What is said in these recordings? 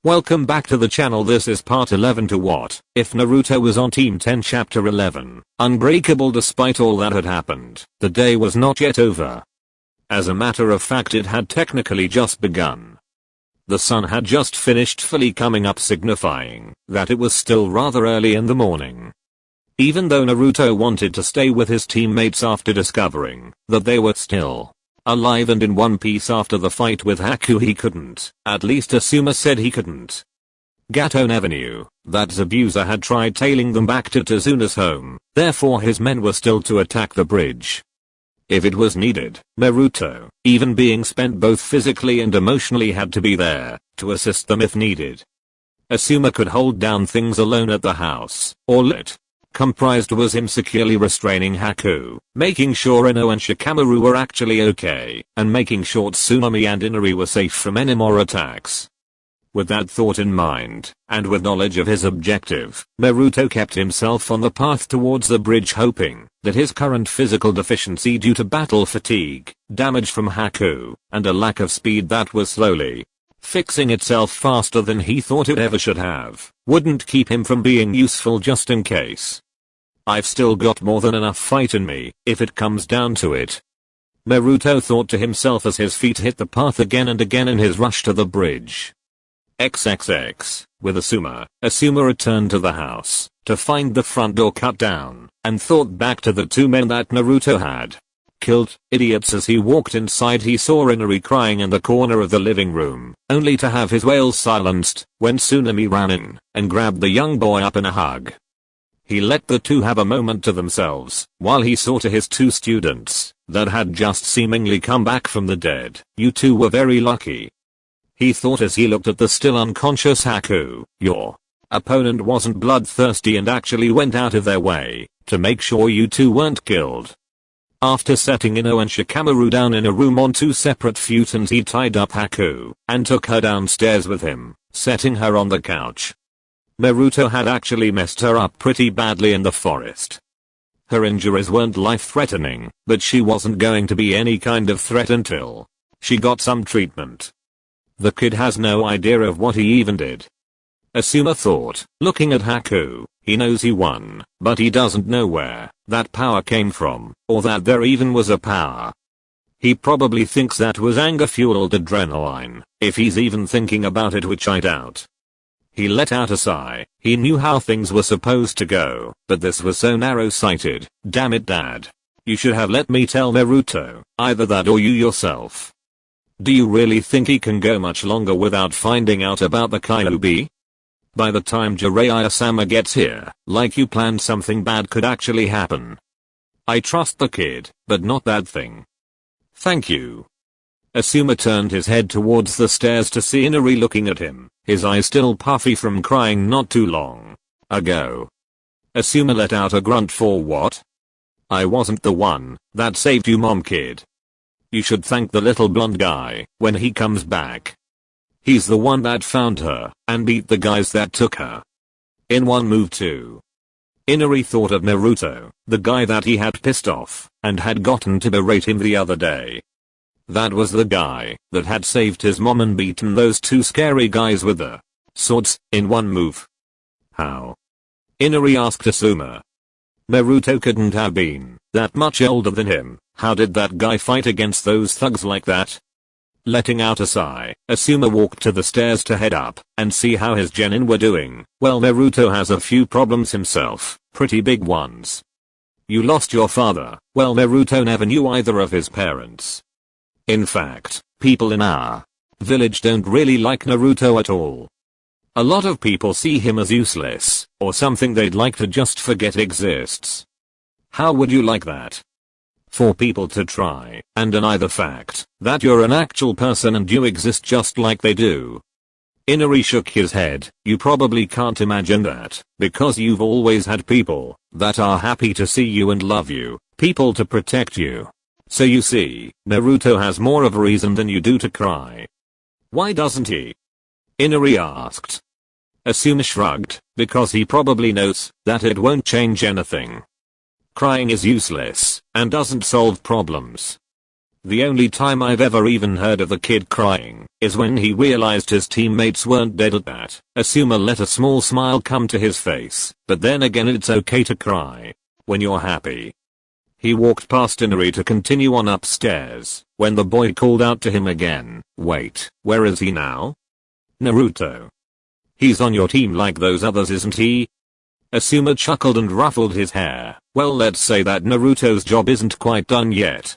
Welcome back to the channel. This is part 11 to What If Naruto Was on Team 10 Chapter 11. Unbreakable. Despite all that had happened, the day was not yet over. As a matter of fact, it had technically just begun. The sun had just finished fully coming up, signifying that it was still rather early in the morning. Even though Naruto wanted to stay with his teammates after discovering that they were still alive and in one piece after the fight with Haku, he couldn't. At least Asuma said he couldn't. Gato never knew that Zabuza had tried tailing them back to Tazuna's home, therefore his men were still to attack the bridge. If it was needed, Naruto, even being spent both physically and emotionally, had to be there to assist them if needed. Asuma could hold down things alone at the house. All it comprised was him securely restraining Haku, making sure Ino and Shikamaru were actually okay, and making sure Tsunami and Inari were safe from any more attacks. With that thought in mind, and with knowledge of his objective, Naruto kept himself on the path towards the bridge, hoping that his current physical deficiency due to battle fatigue, damage from Haku, and a lack of speed that was slowly fixing itself faster than he thought it ever should have, wouldn't keep him from being useful just in case. I've still got more than enough fight in me, if it comes down to it, Naruto thought to himself as his feet hit the path again and again in his rush to the bridge. XXX, with Asuma returned to the house to find the front door cut down, and thought back to the two men that Naruto had killed. Idiots. As he walked inside, he saw Inari crying in the corner of the living room, only to have his wails silenced when Tsunami ran in and grabbed the young boy up in a hug. He let the two have a moment to themselves while he saw to his two students that had just seemingly come back from the dead. You two were very lucky, he thought as he looked at the still unconscious Haku. Your opponent wasn't bloodthirsty and actually went out of their way to make sure you two weren't killed. After setting Ino and Shikamaru down in a room on two separate futons, he tied up Haku and took her downstairs with him, setting her on the couch. Naruto had actually messed her up pretty badly in the forest. Her injuries weren't life-threatening, but she wasn't going to be any kind of threat until she got some treatment. The kid has no idea of what he even did, Asuma thought, looking at Haku. He knows he won, but he doesn't know where that power came from, or that there even was a power. He probably thinks that was anger-fueled adrenaline, if he's even thinking about it, which I doubt. He let out a sigh. He knew how things were supposed to go, but this was so narrow-sighted. Damn it, Dad. You should have let me tell Naruto, either that or you yourself. Do you really think he can go much longer without finding out about the Kyuubi? By the time Jiraiya-sama gets here, like you planned, something bad could actually happen. I trust the kid, but not that thing. Thank you. Asuma turned his head towards the stairs to see Inari looking at him, his eyes still puffy from crying not too long ago. Asuma let out a grunt. For what? I wasn't the one that saved you, Mom, kid. You should thank the little blonde guy when he comes back. He's the one that found her and beat the guys that took her in one move too. Inari thought of Naruto, the guy that he had pissed off and had gotten to berate him the other day. That was the guy that had saved his mom and beaten those two scary guys with the swords in one move. How? Inari asked Asuma. Naruto couldn't have been that much older than him. How did that guy fight against those thugs like that? Letting out a sigh, Asuma walked to the stairs to head up and see how his genin were doing. Well, Naruto has a few problems himself, pretty big ones. You lost your father. Well, Naruto never knew either of his parents. In fact, people in our village don't really like Naruto at all. A lot of people see him as useless, or something they'd like to just forget exists. How would you like that? For people to try and deny the fact that you're an actual person and you exist just like they do. Inari shook his head. You probably can't imagine that, because you've always had people that are happy to see you and love you, people to protect you. So you see, Naruto has more of a reason than you do to cry. Why doesn't he? Inari asked. Asuma shrugged, because he probably knows that it won't change anything. Crying is useless and doesn't solve problems. The only time I've ever even heard of the kid crying is when he realized his teammates weren't dead. At that, Asuma let a small smile come to his face, but then again it's okay to cry when you're happy. He walked past Inari to continue on upstairs when the boy called out to him again, "Wait, where is he now?" "Naruto. He's on your team like those others, isn't he?" Asuma chuckled and ruffled his hair. "Well, let's say that Naruto's job isn't quite done yet.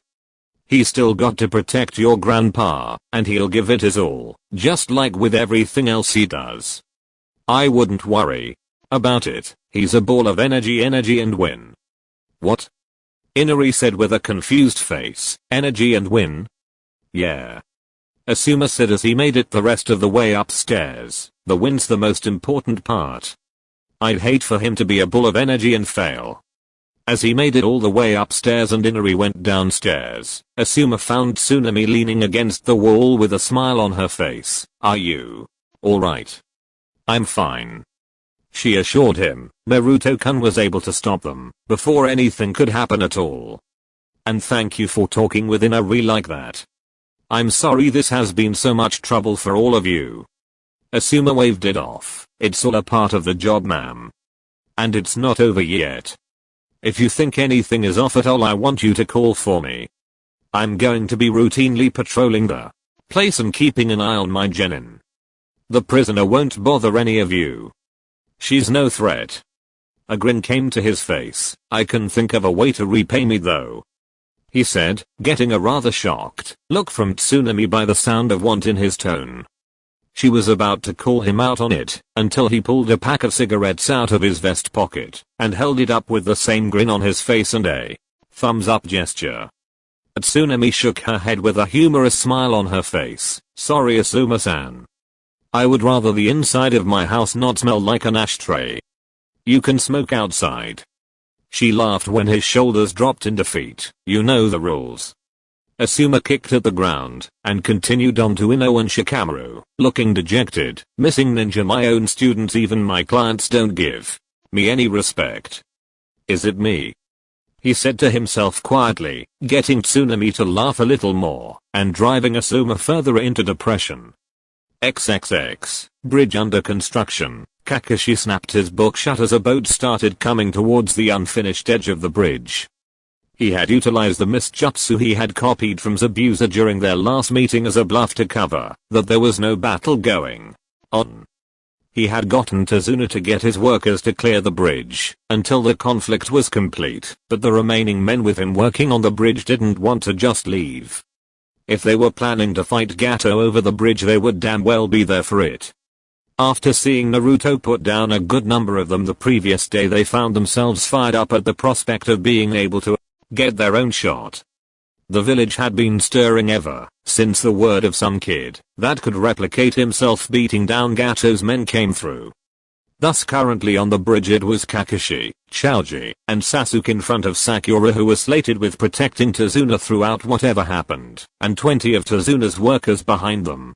He's still got to protect your grandpa, and he'll give it his all, just like with everything else he does. I wouldn't worry about it. He's a ball of energy and win." "What?" Inari said with a confused face. "Energy and win?" "Yeah," Asuma said as he made it the rest of the way upstairs. "The win's the most important part. I'd hate for him to be a ball of energy and fail." As he made it all the way upstairs and Inari went downstairs, Asuma found Tsunami leaning against the wall with a smile on her face. "Are you alright?" "I'm fine," she assured him. Naruto-kun was able to stop them before anything could happen at all. "And thank you for talking with Inari like that. I'm sorry this has been so much trouble for all of you." Asuma waved it off. "It's all a part of the job, ma'am. And it's not over yet. If you think anything is off at all, I want you to call for me. I'm going to be routinely patrolling the place and keeping an eye on my genin. The prisoner won't bother any of you. She's no threat." A grin came to his face. "I can think of a way to repay me though," he said, getting a rather shocked look from Tsunami by the sound of want in his tone. She was about to call him out on it until he pulled a pack of cigarettes out of his vest pocket and held it up with the same grin on his face and a thumbs up gesture. Tsunami shook her head with a humorous smile on her face. "Sorry, Asuma-san. I would rather the inside of my house not smell like an ashtray. You can smoke outside." She laughed when his shoulders dropped in defeat. "You know the rules." Asuma kicked at the ground and continued on to Ino and Shikamaru, looking dejected. "Missing ninja, my own students, even my clients don't give me any respect. Is it me?" he said to himself quietly, getting Tsunami to laugh a little more and driving Asuma further into depression. XXX, bridge under construction. Kakashi snapped his book shut as a boat started coming towards the unfinished edge of the bridge. He had utilized the mist jutsu he had copied from Zabuza during their last meeting as a bluff to cover that there was no battle going on. He had gotten Tazuna to get his workers to clear the bridge until the conflict was complete, but the remaining men with him working on the bridge didn't want to just leave. If they were planning to fight Gato over the bridge, they would damn well be there for it. After seeing Naruto put down a good number of them the previous day, they found themselves fired up at the prospect of being able to get their own shot. The village had been stirring ever since the word of some kid that could replicate himself beating down Gato's men came through. Thus currently on the bridge it was Kakashi, Choji, and Sasuke in front of Sakura, who were slated with protecting Tazuna throughout whatever happened, and 20 of Tazuna's workers behind them.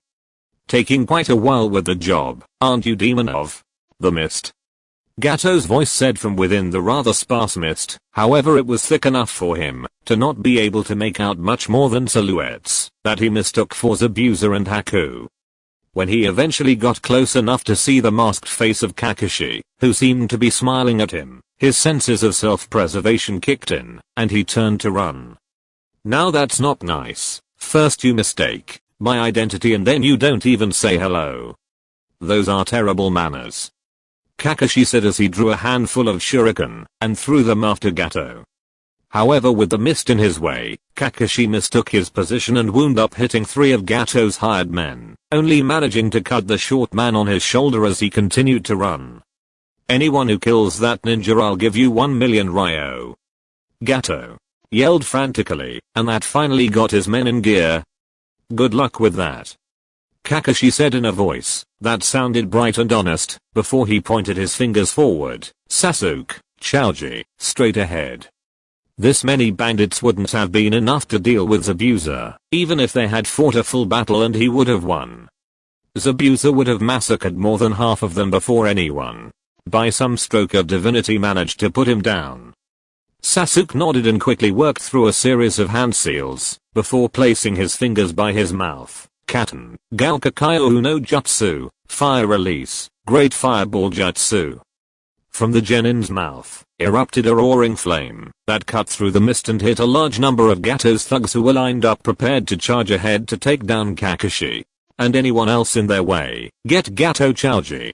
"Taking quite a while with the job, aren't you, Demon of the Mist?" Gato's voice said from within the rather sparse mist. However, it was thick enough for him to not be able to make out much more than silhouettes that he mistook for Zabuza and Haku. When he eventually got close enough to see the masked face of Kakashi, who seemed to be smiling at him, his senses of self-preservation kicked in, and he turned to run. "Now that's not nice. First you mistake my identity and then you don't even say hello. Those are terrible manners," Kakashi said as he drew a handful of shuriken and threw them after Gato. However, with the mist in his way, Kakashi mistook his position and wound up hitting 3 of Gato's hired men, only managing to cut the short man on his shoulder as he continued to run. "Anyone who kills that ninja, I'll give you 1 million ryo," Gato yelled frantically, and that finally got his men in gear. "Good luck with that," Kakashi said in a voice that sounded bright and honest, before he pointed his fingers forward. "Sasuke, Choji, straight ahead." This many bandits wouldn't have been enough to deal with Zabuza, even if they had fought a full battle, and he would have won. Zabuza would have massacred more than half of them before anyone, by some stroke of divinity, managed to put him down. Sasuke nodded and quickly worked through a series of hand seals before placing his fingers by his mouth. Katen, Gaokakayo no Jutsu, Fire Release, Great Fireball Jutsu. From the genin's mouth erupted a roaring flame that cut through the mist and hit a large number of Gato's thugs who were lined up prepared to charge ahead to take down Kakashi and anyone else in their way. Get Gato Chouji.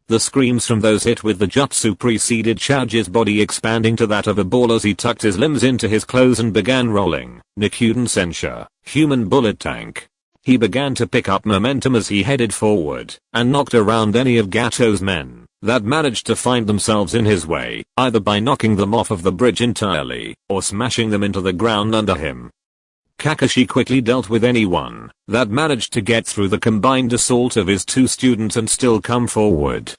The screams from those hit with the jutsu preceded Chouji's body expanding to that of a ball as he tucked his limbs into his clothes and began rolling. Nikuden Sensha, Human Bullet Tank. He began to pick up momentum as he headed forward and knocked around any of Gato's men that managed to find themselves in his way, either by knocking them off of the bridge entirely or smashing them into the ground under him. Kakashi quickly dealt with anyone that managed to get through the combined assault of his two students and still come forward.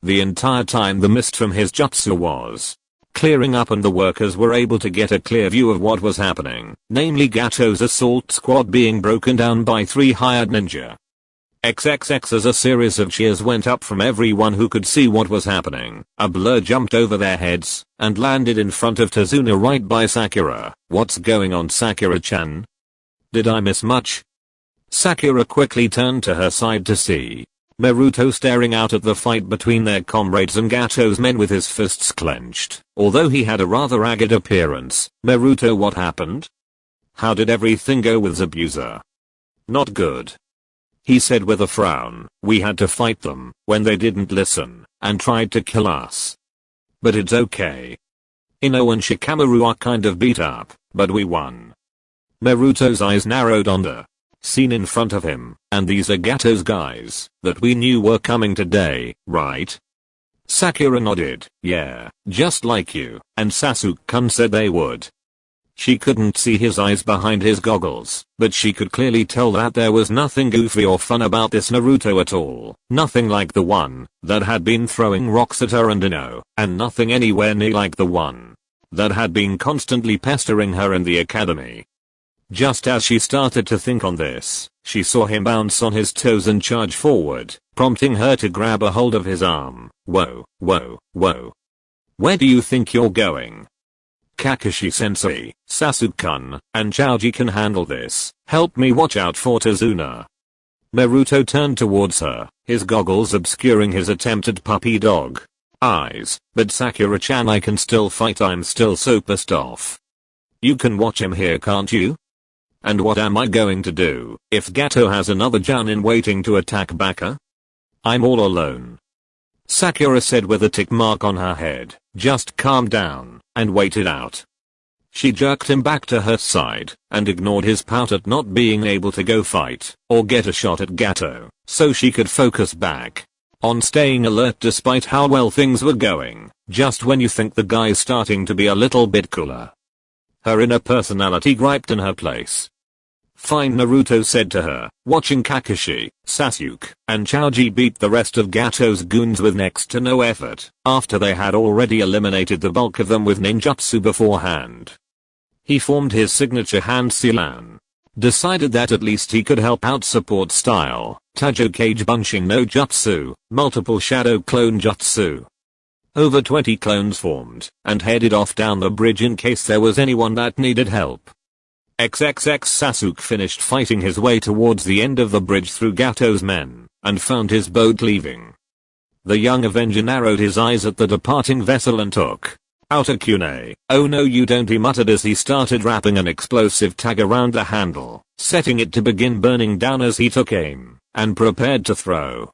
The entire time the mist from his jutsu was clearing up and the workers were able to get a clear view of what was happening, namely Gato's assault squad being broken down by 3 hired ninja. XXX as a series of cheers went up from everyone who could see what was happening. A blur jumped over their heads and landed in front of Tazuna right by Sakura. What's going on, Sakura-chan? Did I miss much? Sakura quickly turned to her side to see Naruto staring out at the fight between their comrades and Gato's men with his fists clenched. Although he had a rather ragged appearance, Naruto, what happened? How did everything go with Zabuza? Not good. He said with a frown. We had to fight them when they didn't listen and tried to kill us. But it's okay. Ino and Shikamaru are kind of beat up, but we won. Naruto's eyes narrowed on the scene in front of him, and these are Gato's guys that we knew were coming today, right? Sakura nodded. Yeah, just like you and Sasuke-kun said they would. She couldn't see his eyes behind his goggles, but she could clearly tell that there was nothing goofy or fun about this Naruto at all. Nothing like the one that had been throwing rocks at her and Ino, and nothing anywhere near like the one that had been constantly pestering her in the academy. Just as she started to think on this, she saw him bounce on his toes and charge forward, prompting her to grab a hold of his arm. Whoa, whoa, whoa. Where do you think you're going? Kakashi-sensei, Sasuke-kun, and Chouji can handle this. Help me watch out for Tazuna. Naruto turned towards her, his goggles obscuring his attempted puppy dog eyes. But Sakura-chan, I can still fight, I'm still so pissed off. You can watch him here, can't you? And what am I going to do if Gato has another Jounin waiting to attack Baka? I'm all alone. Sakura said with a tick mark on her head. Just calm down and wait it out. She jerked him back to her side and ignored his pout at not being able to go fight or get a shot at Gato, so she could focus back on staying alert despite how well things were going. Just when you think the guy's starting to be a little bit cooler, her inner personality griped in her place. Fine, Naruto said to her, watching Kakashi, Sasuke, and Chouji beat the rest of Gato's goons with next to no effort, after they had already eliminated the bulk of them with ninjutsu beforehand. He formed his signature hand Silan. Decided that at least he could help out support style, Tajo Cage Bunching no Jutsu, multiple shadow clone jutsu. Over 20 clones formed and headed off down the bridge in case there was anyone that needed help. XXX Sasuke finished fighting his way towards the end of the bridge through Gato's men and found his boat leaving. The young Avenger narrowed his eyes at the departing vessel and took out a kunai. Oh no, you don't, he muttered as he started wrapping an explosive tag around the handle, setting it to begin burning down as he took aim and prepared to throw.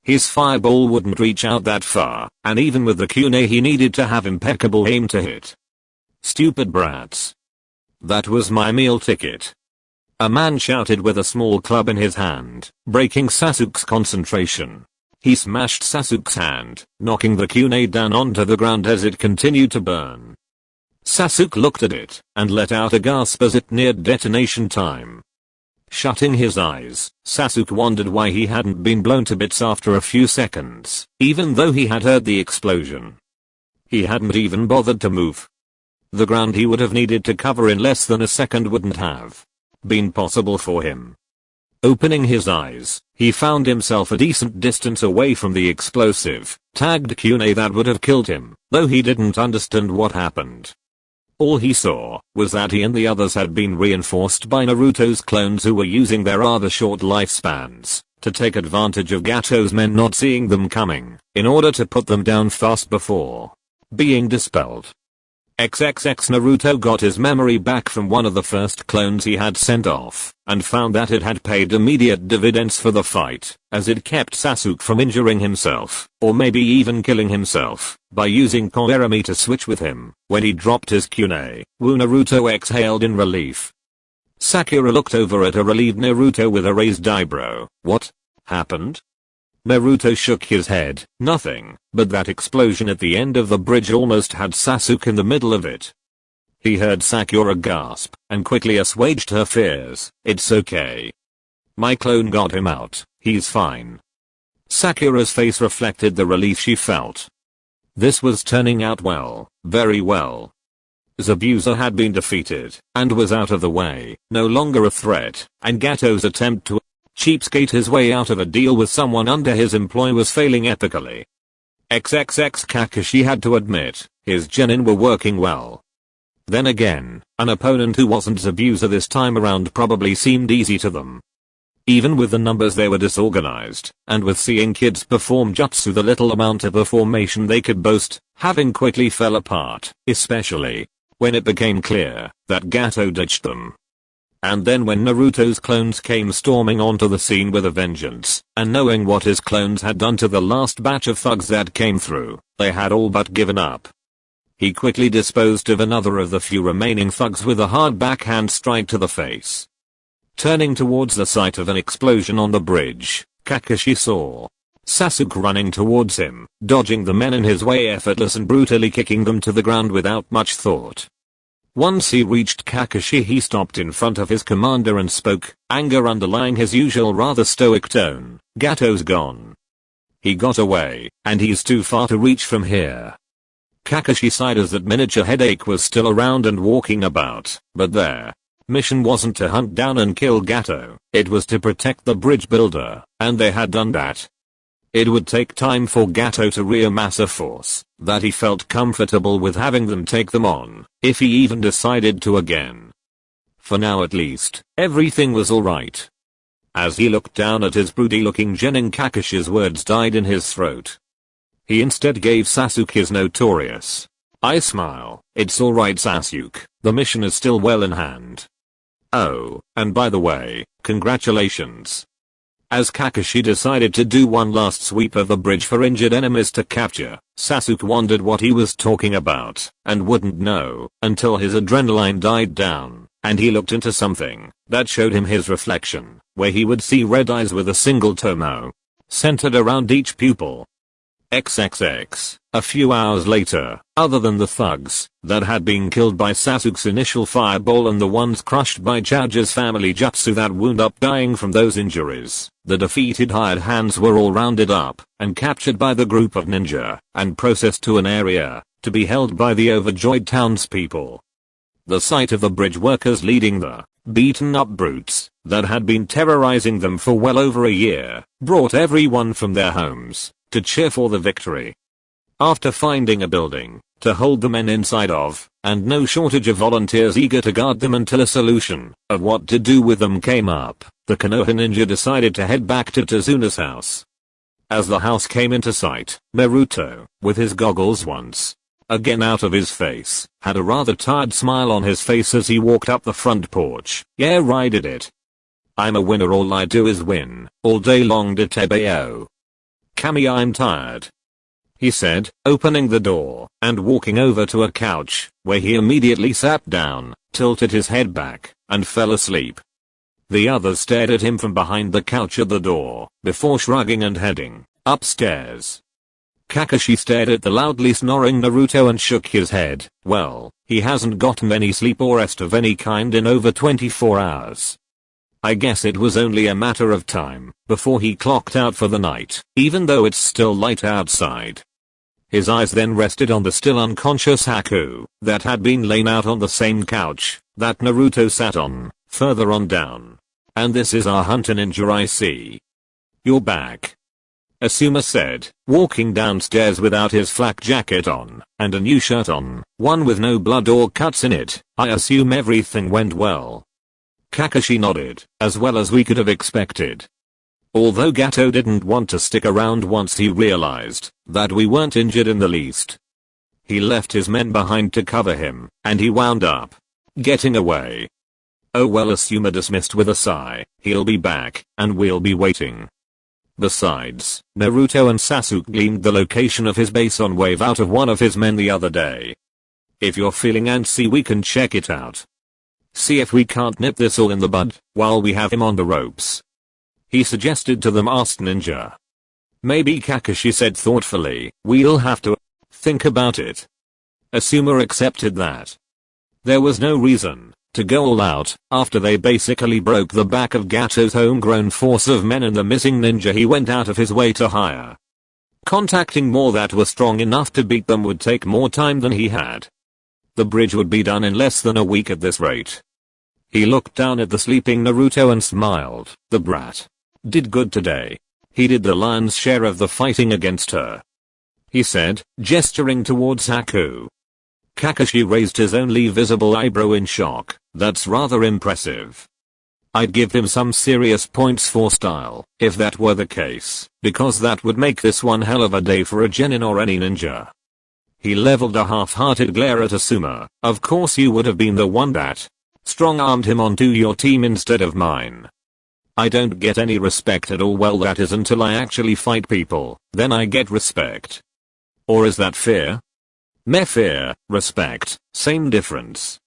His fireball wouldn't reach out that far, and even with the kunai he needed to have impeccable aim to hit. Stupid brats. That was my meal ticket. A man shouted with a small club in his hand, breaking Sasuke's concentration. He smashed Sasuke's hand, knocking the kunai down onto the ground as it continued to burn. Sasuke looked at it and let out a gasp as it neared detonation time. Shutting his eyes, Sasuke wondered why he hadn't been blown to bits after a few seconds, even though he had heard the explosion. He hadn't even bothered to move. The ground he would have needed to cover in less than a second wouldn't have been possible for him. Opening his eyes, he found himself a decent distance away from the explosive, tagged kunai that would have killed him, though he didn't understand what happened. All he saw was that he and the others had been reinforced by Naruto's clones who were using their rather short lifespans to take advantage of Gato's men not seeing them coming in order to put them down fast before being dispelled. XXX Naruto got his memory back from one of the first clones he had sent off and found that it had paid immediate dividends for the fight, as it kept Sasuke from injuring himself, or maybe even killing himself, by using Koirami to switch with him. When he dropped his Kyune, Naruto exhaled in relief. Sakura looked over at a relieved Naruto with a raised eyebrow. What happened? Naruto shook his head. Nothing, but that explosion at the end of the bridge almost had Sasuke in the middle of it. He heard Sakura gasp and quickly assuaged her fears. It's okay. My clone got him out. He's fine. Sakura's face reflected the relief she felt. This was turning out well, very well. Zabuza had been defeated and was out of the way, no longer a threat, and Gato's attempt to cheapskate his way out of a deal with someone under his employ was failing epically. XXX Kakashi had to admit, his genin were working well. Then again, an opponent who wasn't Zabuza this time around probably seemed easy to them. Even with the numbers they were disorganized, and with seeing kids perform jutsu the little amount of formation they could boast, having quickly fell apart, especially when it became clear that Gato ditched them. And then when Naruto's clones came storming onto the scene with a vengeance, and knowing what his clones had done to the last batch of thugs that came through, they had all but given up. He quickly disposed of another of the few remaining thugs with a hard backhand strike to the face. Turning towards the site of an explosion on the bridge, Kakashi saw Sasuke running towards him, dodging the men in his way effortless and brutally kicking them to the ground without much thought. Once he reached Kakashi, he stopped in front of his commander and spoke, anger underlying his usual rather stoic tone. Gato's gone. He got away, and he's too far to reach from here. Kakashi sighed as that miniature headache was still around and walking about, but their mission wasn't to hunt down and kill Gato, it was to protect the bridge builder, and they had done that. It would take time for Gato to reamass a force that he felt comfortable with having them take them on, if he even decided to again. For now at least, everything was alright. As he looked down at his broody looking genin, Kakashi's words died in his throat. He instead gave Sasuke his notorious I smile. It's alright Sasuke, the mission is still well in hand. Oh, and by the way, congratulations. As Kakashi decided to do one last sweep of the bridge for injured enemies to capture, Sasuke wondered what he was talking about, and wouldn't know until his adrenaline died down, and he looked into something that showed him his reflection, where he would see red eyes with a single tomo centered around each pupil. XXX. A few hours later, other than the thugs that had been killed by Sasuke's initial fireball and the ones crushed by Chouja's family jutsu that wound up dying from those injuries, the defeated hired hands were all rounded up and captured by the group of ninja and processed to an area to be held by the overjoyed townspeople. The sight of the bridge workers leading the beaten up brutes that had been terrorizing them for well over a year brought everyone from their homes to cheer for the victory. After finding a building to hold the men inside of, and no shortage of volunteers eager to guard them until a solution of what to do with them came up, the Konoha ninja decided to head back to Tazuna's house. As the house came into sight, Naruto, with his goggles once again out of his face, had a rather tired smile on his face as he walked up the front porch. Yeah, I did it. I'm a winner, all I do is win, all day long de Tebeo. Kami, I'm tired, he said, opening the door and walking over to a couch, where he immediately sat down, tilted his head back, and fell asleep. The others stared at him from behind the couch at the door, before shrugging and heading upstairs. Kakashi stared at the loudly snoring Naruto and shook his head. Well, he hasn't gotten any sleep or rest of any kind in over 24 hours. I guess it was only a matter of time before he clocked out for the night, even though it's still light outside. His eyes then rested on the still unconscious Haku that had been laid out on the same couch that Naruto sat on, further on down. And this is our hunter ninja, I see. You're back. Asuma said, walking downstairs without his flak jacket on, and a new shirt on, one with no blood or cuts in it. I assume everything went well. Kakashi nodded, as well as we could have expected. Although Gato didn't want to stick around once he realized that we weren't injured in the least. He left his men behind to cover him, and he wound up getting away. Oh well, Asuma dismissed with a sigh, he'll be back, and we'll be waiting. Besides, Naruto and Sasuke gleaned the location of his base on wave out of one of his men the other day. If you're feeling antsy, we can check it out. See if we can't nip this all in the bud while we have him on the ropes. He suggested to the masked ninja. Maybe, Kakashi said thoughtfully, we'll have to think about it. Asuma accepted that. There was no reason to go all out after they basically broke the back of Gato's homegrown force of men and the missing ninja he went out of his way to hire. Contacting more that were strong enough to beat them would take more time than he had. The bridge would be done in less than a week at this rate. He looked down at the sleeping Naruto and smiled. The brat did good today. He did the lion's share of the fighting against her, he said, gesturing towards Haku. Kakashi raised his only visible eyebrow in shock. That's rather impressive. I'd give him some serious points for style, if that were the case, because that would make this one hell of a day for a genin or any ninja. He leveled a half-hearted glare at Asuma. Of course you would have been the one that strong-armed him onto your team instead of mine. I don't get any respect at all. Well, that is until I actually fight people, then I get respect. Or is that fear? Meh, fear, respect, same difference.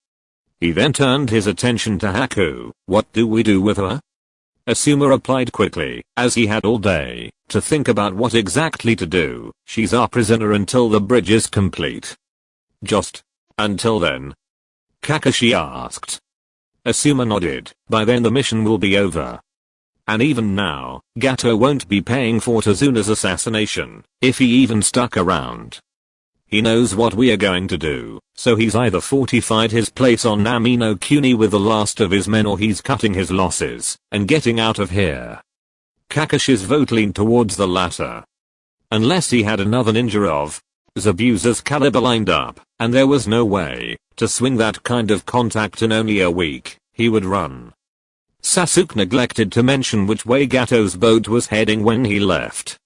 He then turned his attention to Haku. What do we do with her? Asuma replied quickly, as he had all day to think about what exactly to do. She's our prisoner until the bridge is complete. Just until then? Kakashi asked. Asuma nodded. By then the mission will be over. And even now, Gato won't be paying for Tazuna's assassination, if he even stuck around. He knows what we are going to do, so he's either fortified his place on Nami no Kuni with the last of his men, or he's cutting his losses and getting out of here. Kakashi's vote leaned towards the latter. Unless he had another ninja of Zabuza's caliber lined up, and there was no way to swing that kind of contact in only a week, he would run. Sasuke neglected to mention which way Gato's boat was heading when he left.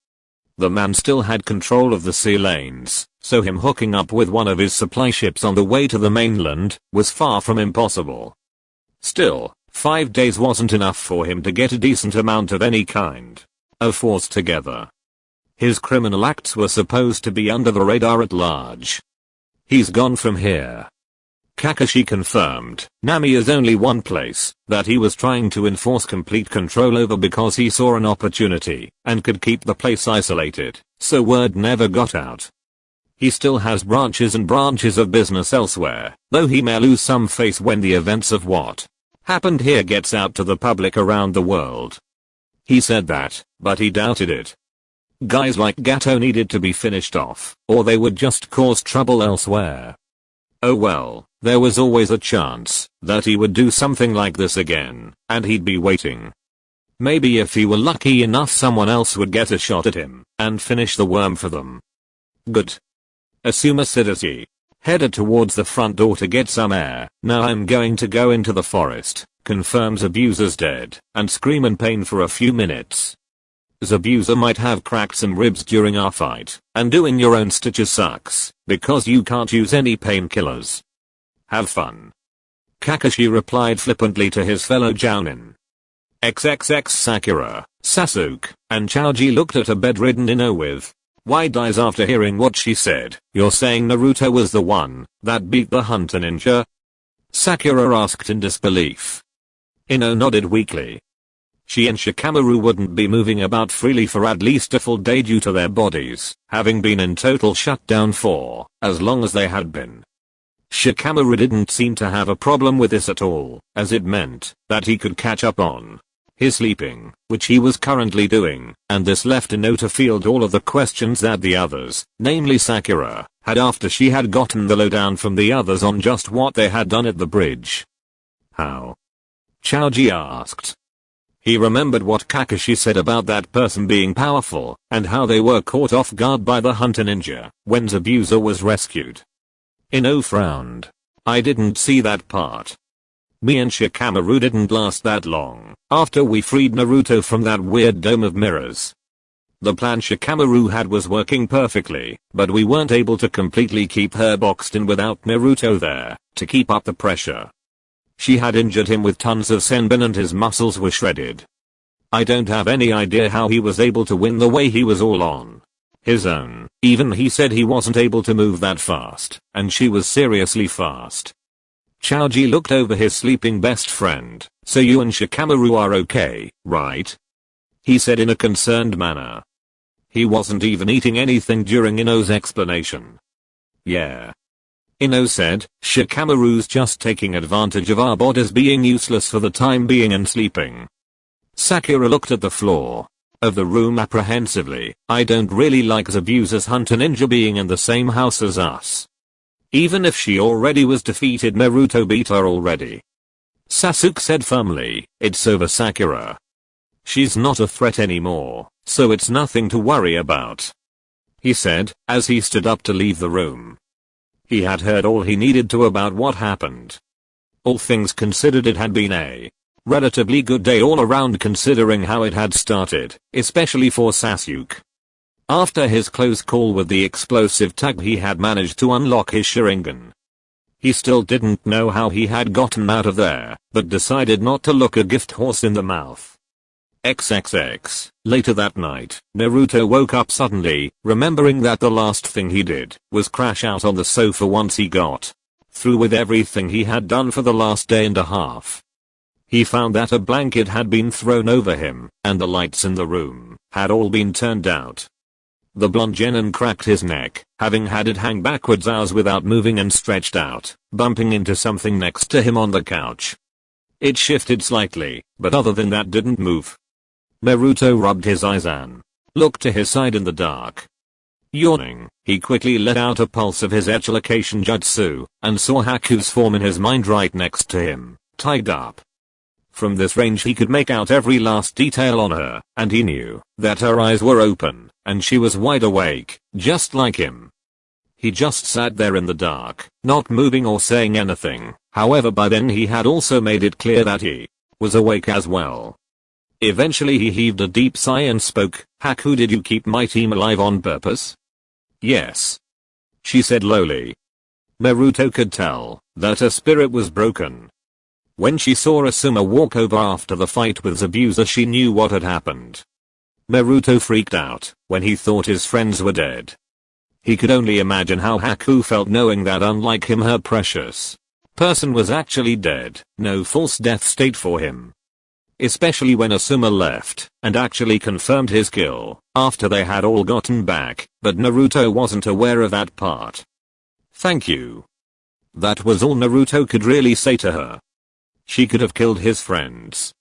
The man still had control of the sea lanes, so him hooking up with one of his supply ships on the way to the mainland was far from impossible. Still, 5 days wasn't enough for him to get a decent amount of any kind of force together. His criminal acts were supposed to be under the radar at large. He's gone from here. Kakashi confirmed. Nami is only one place that he was trying to enforce complete control over because he saw an opportunity and could keep the place isolated, so word never got out. He still has branches and branches of business elsewhere, though he may lose some face when the events of what happened here gets out to the public around the world. He said that, but he doubted it. Guys like Gato needed to be finished off, or they would just cause trouble elsewhere. Oh well, there was always a chance that he would do something like this again, and he'd be waiting. Maybe if he were lucky enough, someone else would get a shot at him and finish the worm for them. Good. Asuma said as he headed towards the front door to get some air. Now I'm going to go into the forest, confirm Zabuza's dead, and scream in pain for a few minutes. Zabuza might have cracked some ribs during our fight, and doing your own stitches sucks, because you can't use any painkillers. Have fun. Kakashi replied flippantly to his fellow Jounin. XXX Sakura, Sasuke, and Choji looked at a bedridden Ino with wide eyes after hearing what she said. You're saying Naruto was the one that beat the hunter ninja? Sakura asked in disbelief. Ino nodded weakly. She and Shikamaru wouldn't be moving about freely for at least a full day due to their bodies having been in total shutdown for as long as they had been. Shikamaru didn't seem to have a problem with this at all, as it meant that he could catch up on his sleeping, which he was currently doing, and this left Ino to field all of the questions that the others, namely Sakura, had after she had gotten the lowdown from the others on just what they had done at the bridge. How? Choji asked. He remembered what Kakashi said about that person being powerful, and how they were caught off guard by the hunter ninja when Zabuza was rescued. Ino frowned. I didn't see that part. Me and Shikamaru didn't last that long after we freed Naruto from that weird dome of mirrors. The plan Shikamaru had was working perfectly, but we weren't able to completely keep her boxed in without Naruto there to keep up the pressure. She had injured him with tons of senbon and his muscles were shredded. I don't have any idea how he was able to win the way he was all on his own. Even he said he wasn't able to move that fast, and she was seriously fast. Chaoji looked over his sleeping best friend. So you and Shikamaru are okay, right? He said in a concerned manner. He wasn't even eating anything during Ino's explanation. Yeah. Ino said, Shikamaru's just taking advantage of our bodies being useless for the time being and sleeping. Sakura looked at the floor of the room apprehensively. I don't really like Zabuza's hunter ninja being in the same house as us. Even if she already was defeated, Naruto beat her already. Sasuke said firmly, it's over, Sakura. She's not a threat anymore, so it's nothing to worry about. He said, as he stood up to leave the room. He had heard all he needed to about what happened. All things considered, it had been a relatively good day all around considering how it had started, especially for Sasuke. After his close call with the explosive tag, he had managed to unlock his Sharingan. He still didn't know how he had gotten out of there, but decided not to look a gift horse in the mouth. XXX. Later that night, Naruto woke up suddenly, remembering that the last thing he did was crash out on the sofa once he got through with everything he had done for the last day and a half. He found that a blanket had been thrown over him, and the lights in the room had all been turned out. The blonde genin cracked his neck, having had it hang backwards hours without moving and stretched out, bumping into something next to him on the couch. It shifted slightly, but other than that didn't move. Naruto rubbed his eyes and looked to his side in the dark. Yawning, he quickly let out a pulse of his echolocation jutsu, and saw Haku's form in his mind right next to him, tied up. From this range he could make out every last detail on her, and he knew that her eyes were open, and she was wide awake, just like him. He just sat there in the dark, not moving or saying anything. However, by then he had also made it clear that he was awake as well. Eventually he heaved a deep sigh and spoke, Haku, did you keep my team alive on purpose? Yes. She said lowly. Naruto could tell that her spirit was broken. When she saw Asuma walk over after the fight with Zabuza, she knew what had happened. Naruto freaked out when he thought his friends were dead. He could only imagine how Haku felt knowing that, unlike him, her precious person was actually dead, no false death state for him. Especially when Asuma left and actually confirmed his kill after they had all gotten back, but Naruto wasn't aware of that part. Thank you. That was all Naruto could really say to her. She could have killed his friends.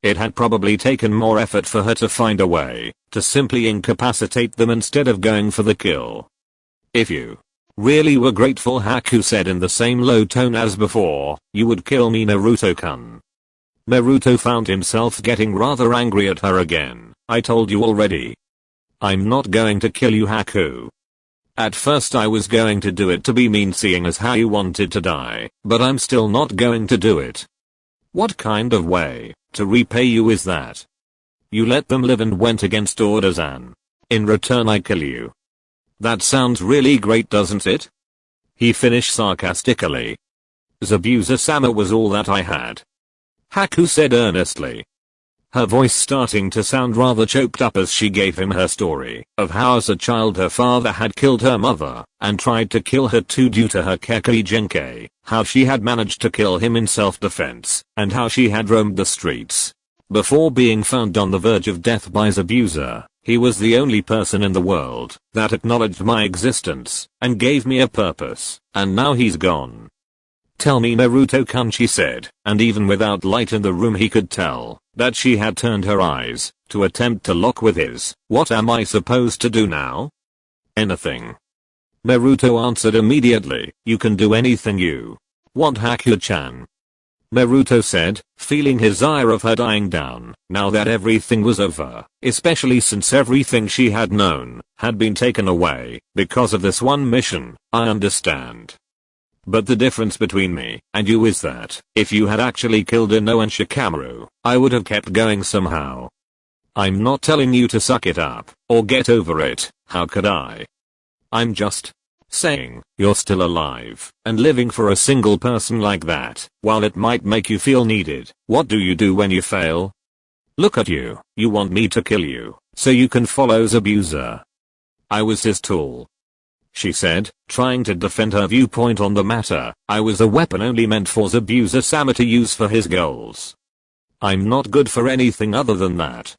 It had probably taken more effort for her to find a way to simply incapacitate them instead of going for the kill. If you really were grateful, Haku said in the same low tone as before, you would kill me, Naruto-kun. Naruto found himself getting rather angry at her again. I told you already. I'm not going to kill you, Haku. At first I was going to do it to be mean, seeing as how you wanted to die, but I'm still not going to do it. What kind of way to repay you is that? You let them live and went against orders, and in return I kill you. That sounds really great, doesn't it? He finished sarcastically. Zabuza-sama was all that I had. Haku said earnestly. Her voice starting to sound rather choked up as she gave him her story of how as a child her father had killed her mother and tried to kill her too due to her Kekkei Genkei, how she had managed to kill him in self-defense, and how she had roamed the streets before being found on the verge of death by Zabuza. He was the only person in the world that acknowledged my existence and gave me a purpose, and now he's gone. Tell me, Naruto-kun, she said, and even without light in the room he could tell that she had turned her eyes to attempt to lock with his. What am I supposed to do now? Anything. Naruto answered immediately. You can do anything you want, Haku-chan. Naruto said, feeling his ire of her dying down, now that everything was over, especially since everything she had known had been taken away because of this one mission. I understand. But the difference between me and you is that, if you had actually killed Ino and Shikamaru, I would have kept going somehow. I'm not telling you to suck it up, or get over it, how could I? I'm just saying, you're still alive, and living for a single person like that, while it might make you feel needed, what do you do when you fail? Look at you, you want me to kill you, so you can follow Zabuza. I was his tool. She said, trying to defend her viewpoint on the matter. I was a weapon only meant for Zabuza-sama to use for his goals. I'm not good for anything other than that.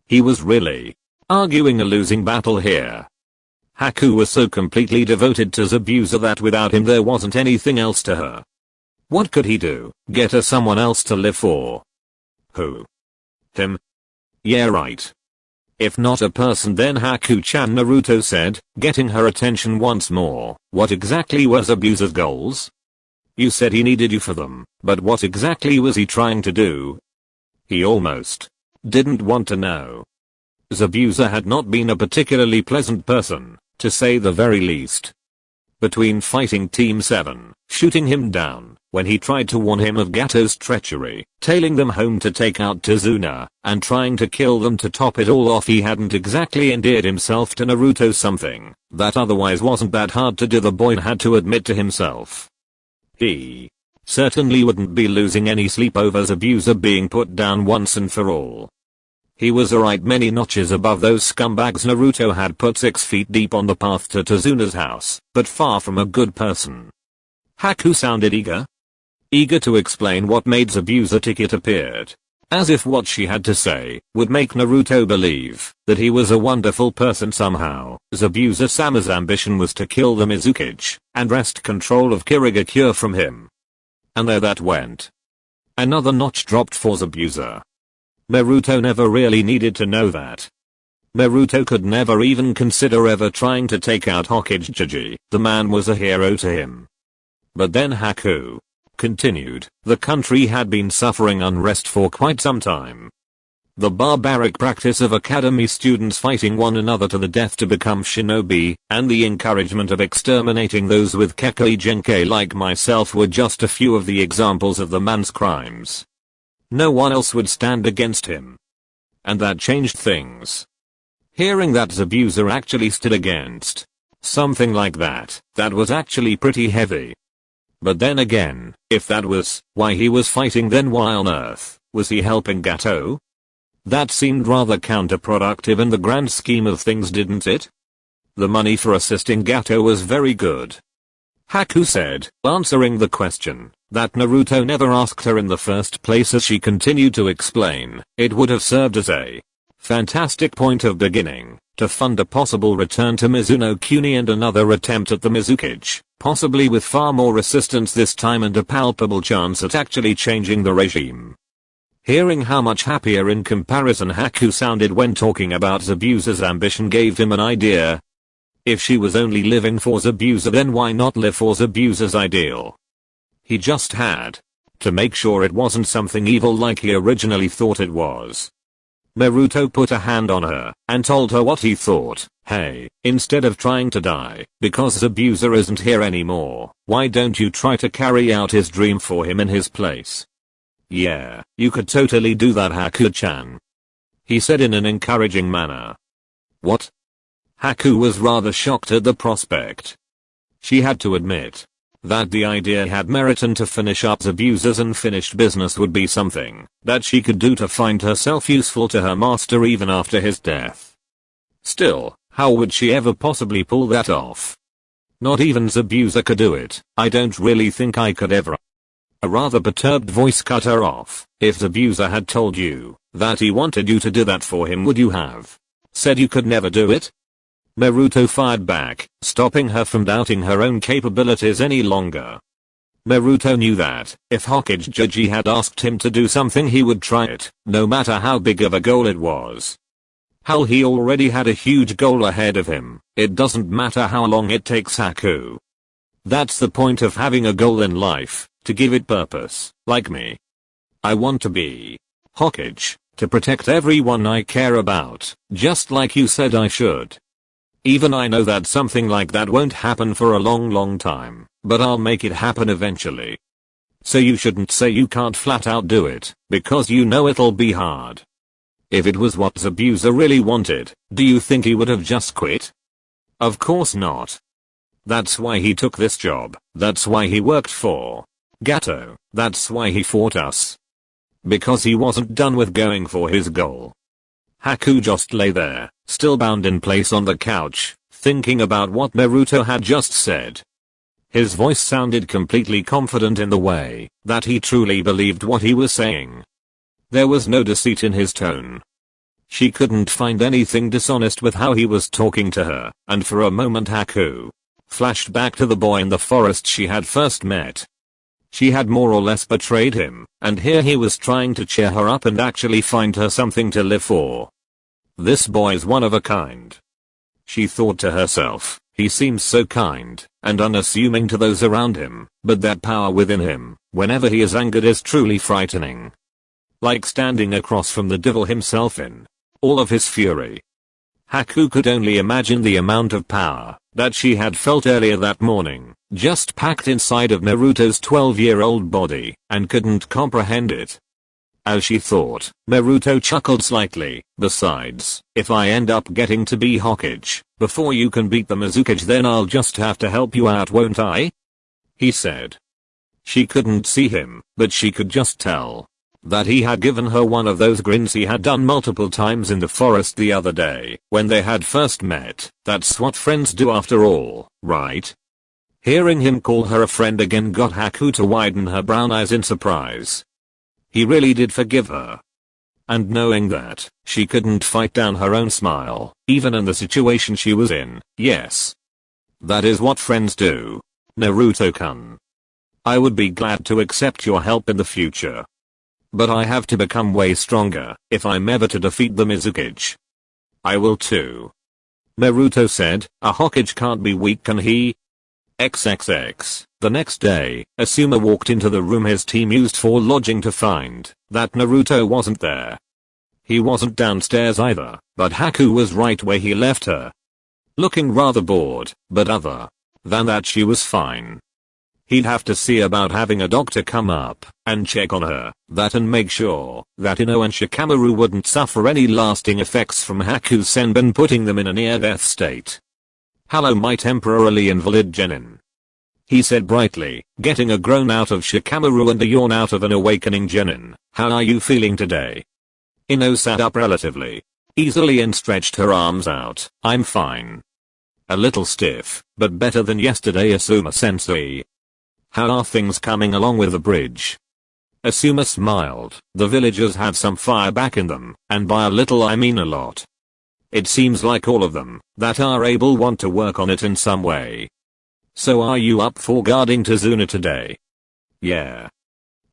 He was really arguing a losing battle here. Haku was so completely devoted to Zabuza that without him there wasn't anything else to her. What could he do? Get her someone else to live for? Who? Him? Yeah, right. If not a person, then Haku-chan, Naruto said, getting her attention once more. What exactly were Zabuza's goals? You said he needed you for them, but what exactly was he trying to do? He almost didn't want to know. Zabuza had not been a particularly pleasant person, to say the very least. Between fighting Team 7, shooting him down, when he tried to warn him of Gato's treachery, tailing them home to take out Tazuna, and trying to kill them to top it all off, he hadn't exactly endeared himself to Naruto, something that otherwise wasn't that hard to do, the boy had to admit to himself. He certainly wouldn't be losing any sleep over Zabuza being put down once and for all. He was alright many notches above those scumbags Naruto had put 6 feet deep on the path to Tazuna's house, but far from a good person. Haku sounded eager to explain what made Zabuza tick. It appeared as if what she had to say would make Naruto believe that he was a wonderful person somehow. Zabuza-sama's ambition was to kill the Mizukage and wrest control of Kirigakure from him. And there that went. Another notch dropped for Zabuza. Naruto never really needed to know that. Naruto could never even consider ever trying to take out Hokage. The man was a hero to him. But then Haku continued. The country had been suffering unrest for quite some time. The barbaric practice of academy students fighting one another to the death to become shinobi, and the encouragement of exterminating those with Kekkei Genkai like myself were just a few of the examples of the man's crimes. No one else would stand against him. And that changed things. Hearing that Zabuza actually stood against something like that was actually pretty heavy. But then again, if that was why he was fighting, then why on earth was he helping Gato? That seemed rather counterproductive in the grand scheme of things, didn't it? The money for assisting Gato was very good. Haku said, answering the question that Naruto never asked her in the first place. As she continued to explain, it would have served as a fantastic point of beginning to fund a possible return to Mizuno Kuni and another attempt at the Mizukage, possibly with far more resistance this time and a palpable chance at actually changing the regime. Hearing how much happier in comparison Haku sounded when talking about Zabuza's ambition gave him an idea. If she was only living for Zabuza, then why not live for Zabuza's ideal? He just had to make sure it wasn't something evil like he originally thought it was. Naruto put a hand on her and told her what he thought. Hey, instead of trying to die because Zabuza isn't here anymore, why don't you try to carry out his dream for him in his place? Yeah, you could totally do that, Haku-chan, he said in an encouraging manner. What? Haku was rather shocked at the prospect. She had to admit that the idea had merit, and to finish up Zabuza's unfinished business would be something that she could do to find herself useful to her master even after his death. Still, how would she ever possibly pull that off? Not even Zabuza could do it. I don't really think I could ever. A rather perturbed voice cut her off. If Zabuza had told you that he wanted you to do that for him, would you have said you could never do it? Naruto fired back, stopping her from doubting her own capabilities any longer. Naruto knew that if Hokage had asked him to do something, he would try it, no matter how big of a goal it was. Hell, he already had a huge goal ahead of him. It doesn't matter how long it takes Haku. That's the point of having a goal in life, to give it purpose, like me. I want to be Hokage, to protect everyone I care about, just like you said I should. Even I know that something like that won't happen for a long time, but I'll make it happen eventually. So you shouldn't say you can't flat out do it, because you know it'll be hard. If it was what Zabuza really wanted, do you think he would have just quit? Of course not. That's why he took this job, that's why he worked for Gato, that's why he fought us. Because he wasn't done with going for his goal. Haku just lay there, still bound in place on the couch, thinking about what Naruto had just said. His voice sounded completely confident in the way that he truly believed what he was saying. There was no deceit in his tone. She couldn't find anything dishonest with how he was talking to her, and for a moment Haku flashed back to the boy in the forest she had first met. She had more or less betrayed him, and here he was trying to cheer her up and actually find her something to live for. This boy's one of a kind. She thought to herself, he seems so kind and unassuming to those around him, but that power within him, whenever he is angered, is truly frightening. Like standing across from the devil himself in all of his fury. Haku could only imagine the amount of power that she had felt earlier that morning, just packed inside of Naruto's 12-year-old body, and couldn't comprehend it. As she thought, Naruto chuckled slightly. Besides, if I end up getting to be Hokage before you can beat the Mizukage, then I'll just have to help you out, won't I? He said. She couldn't see him, but she could just tell that he had given her one of those grins he had done multiple times in the forest the other day when they had first met. That's what friends do after all, right? Hearing him call her a friend again got Haku to widen her brown eyes in surprise. He really did forgive her. And knowing that, she couldn't fight down her own smile, even in the situation she was in. Yes. That is what friends do. Naruto-kun. I would be glad to accept your help in the future. But I have to become way stronger if I'm ever to defeat the Mizukage. I will too. Naruto said, a Hokage can't be weak, can he? XXX. The next day, Asuma walked into the room his team used for lodging to find that Naruto wasn't there. He wasn't downstairs either, but Haku was right where he left her. Looking rather bored, but other than that she was fine. He'd have to see about having a doctor come up and check on her, and make sure that Ino and Shikamaru wouldn't suffer any lasting effects from Haku's senbon putting them in a near-death state. Hello my temporarily invalid genin. He said brightly, getting a groan out of Shikamaru and a yawn out of an awakening genin. How are you feeling today? Ino sat up relatively easily and stretched her arms out. I'm fine. A little stiff, but better than yesterday, Asuma-sensei. How are things coming along with the bridge? Asuma smiled. The villagers have some fire back in them, and by a little I mean a lot. It seems like all of them that are able want to work on it in some way. So are you up for guarding Tazuna today? Yeah.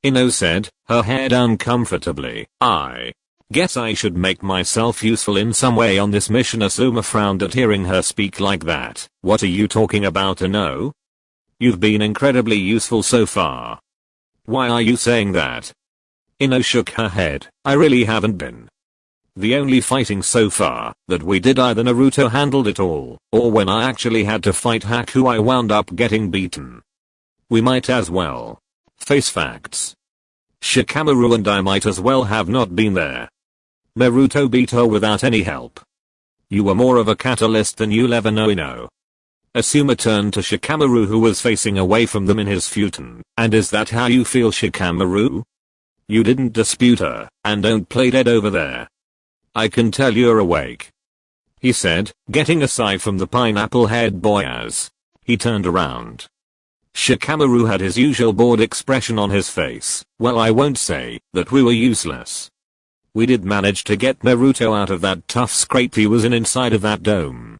Ino said, her hair down comfortably. I guess I should make myself useful in some way on this mission. Asuma frowned at hearing her speak like that. What are you talking about, Ino? You've been incredibly useful so far. Why are you saying that? Ino shook her head. I really haven't been. The only fighting so far that we did, either Naruto handled it all, or when I actually had to fight Haku I wound up getting beaten. We might as well face facts. Shikamaru and I might as well have not been there. Naruto beat her without any help. You were more of a catalyst than you'll ever know, Ino. Asuma turned to Shikamaru, who was facing away from them in his futon. And is that how you feel, Shikamaru? You didn't dispute her, and don't play dead over there. I can tell you're awake. He said, getting aside from the pineapple-haired boy as he turned around. Shikamaru had his usual bored expression on his face. Well, I won't say that we were useless. We did manage to get Naruto out of that tough scrape he was in inside of that dome.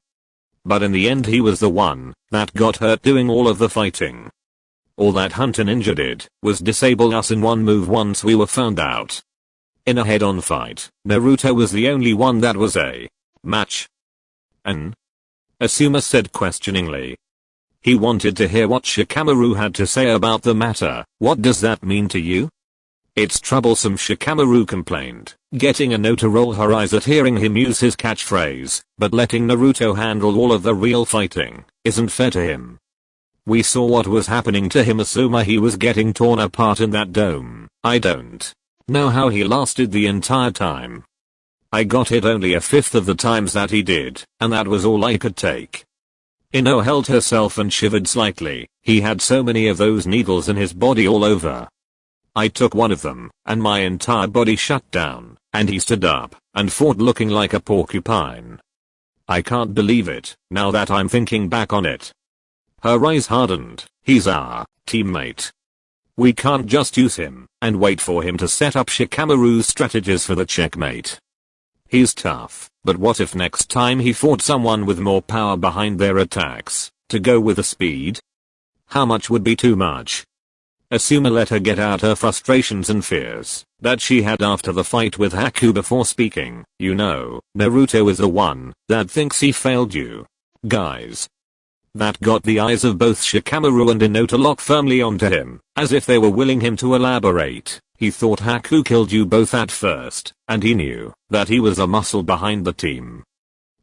But in the end he was the one that got hurt doing all of the fighting. All that Hunter Ninja did was disable us in one move once we were found out. In a head-on fight, Naruto was the only one that was a match. Asuma said questioningly. He wanted to hear what Shikamaru had to say about the matter. What does that mean to you? It's troublesome, Shikamaru complained, getting Ino to roll her eyes at hearing him use his catchphrase, but letting Naruto handle all of the real fighting isn't fair to him. We saw what was happening to him. Asuma, he was getting torn apart in that dome. I don't know how he lasted the entire time. I got hit only a fifth of the times that he did, and that was all I could take. Ino held herself and shivered slightly. He had so many of those needles in his body all over. I took one of them, and my entire body shut down, and he stood up and fought looking like a porcupine. I can't believe it, now that I'm thinking back on it. Her eyes hardened. He's our teammate. We can't just use him and wait for him to set up Shikamaru's strategies for the checkmate. He's tough, but what if next time he fought someone with more power behind their attacks, to go with the speed? How much would be too much? Asuma let her get out her frustrations and fears that she had after the fight with Haku before speaking. You know, Naruto is the one that thinks he failed you guys. That got the eyes of both Shikamaru and Ino to lock firmly onto him, as if they were willing him to elaborate. He thought Haku killed you both at first, and he knew that he was a muscle behind the team.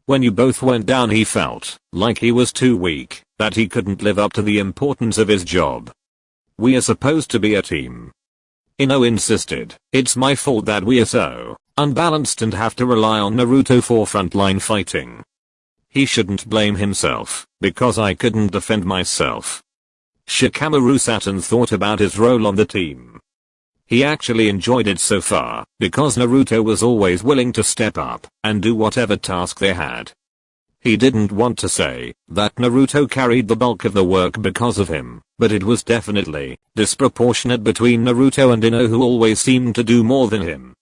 When you both went down, he felt like he was too weak, that he couldn't live up to the importance of his job. We are supposed to be a team. Ino insisted. It's my fault that we are so unbalanced and have to rely on Naruto for frontline fighting. He shouldn't blame himself, because I couldn't defend myself. Shikamaru sat and thought about his role on the team. He actually enjoyed it so far, because Naruto was always willing to step up and do whatever task they had. He didn't want to say that Naruto carried the bulk of the work because of him, but it was definitely disproportionate between Naruto and Ino, who always seemed to do more than him.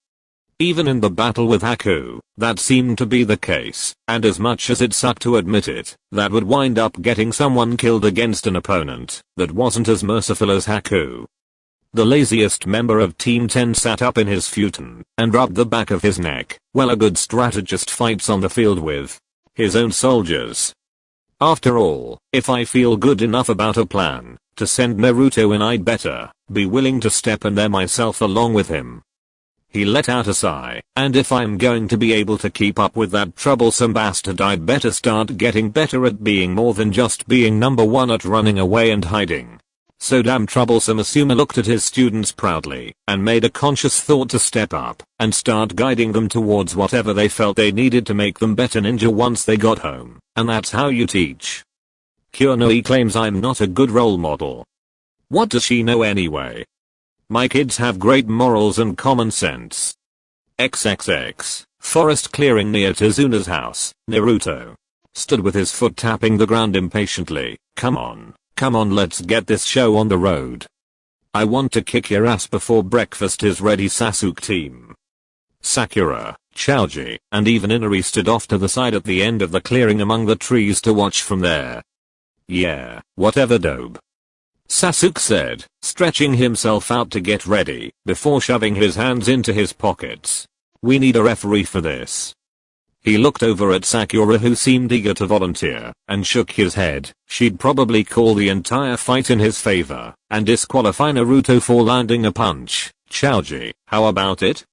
Even in the battle with Haku, that seemed to be the case, and as much as it sucked to admit it, that would wind up getting someone killed against an opponent that wasn't as merciful as Haku. The laziest member of Team 10 sat up in his futon and rubbed the back of his neck. Well, a good strategist fights on the field with his own soldiers. After all, if I feel good enough about a plan to send Naruto in, I'd better be willing to step in there myself along with him. He let out a sigh, and if I'm going to be able to keep up with that troublesome bastard, I'd better start getting better at being more than just being number one at running away and hiding. So damn troublesome. Asuma looked at his students proudly and made a conscious thought to step up and start guiding them towards whatever they felt they needed to make them better ninja once they got home. And that's how you teach. Kurenoi claims I'm not a good role model. What does she know anyway? My kids have great morals and common sense. XXX. Forest clearing near Tezuna's house. Naruto stood with his foot tapping the ground impatiently. Come on, let's get this show on the road. I want to kick your ass before breakfast is ready, Sasuke team. Sakura, Choji, and even Inari stood off to the side at the end of the clearing among the trees to watch from there. Yeah, whatever, dope. Sasuke said, stretching himself out to get ready, before shoving his hands into his pockets. We need a referee for this. He looked over at Sakura, who seemed eager to volunteer, and shook his head. She'd probably call the entire fight in his favor and disqualify Naruto for landing a punch. Choji, how about it?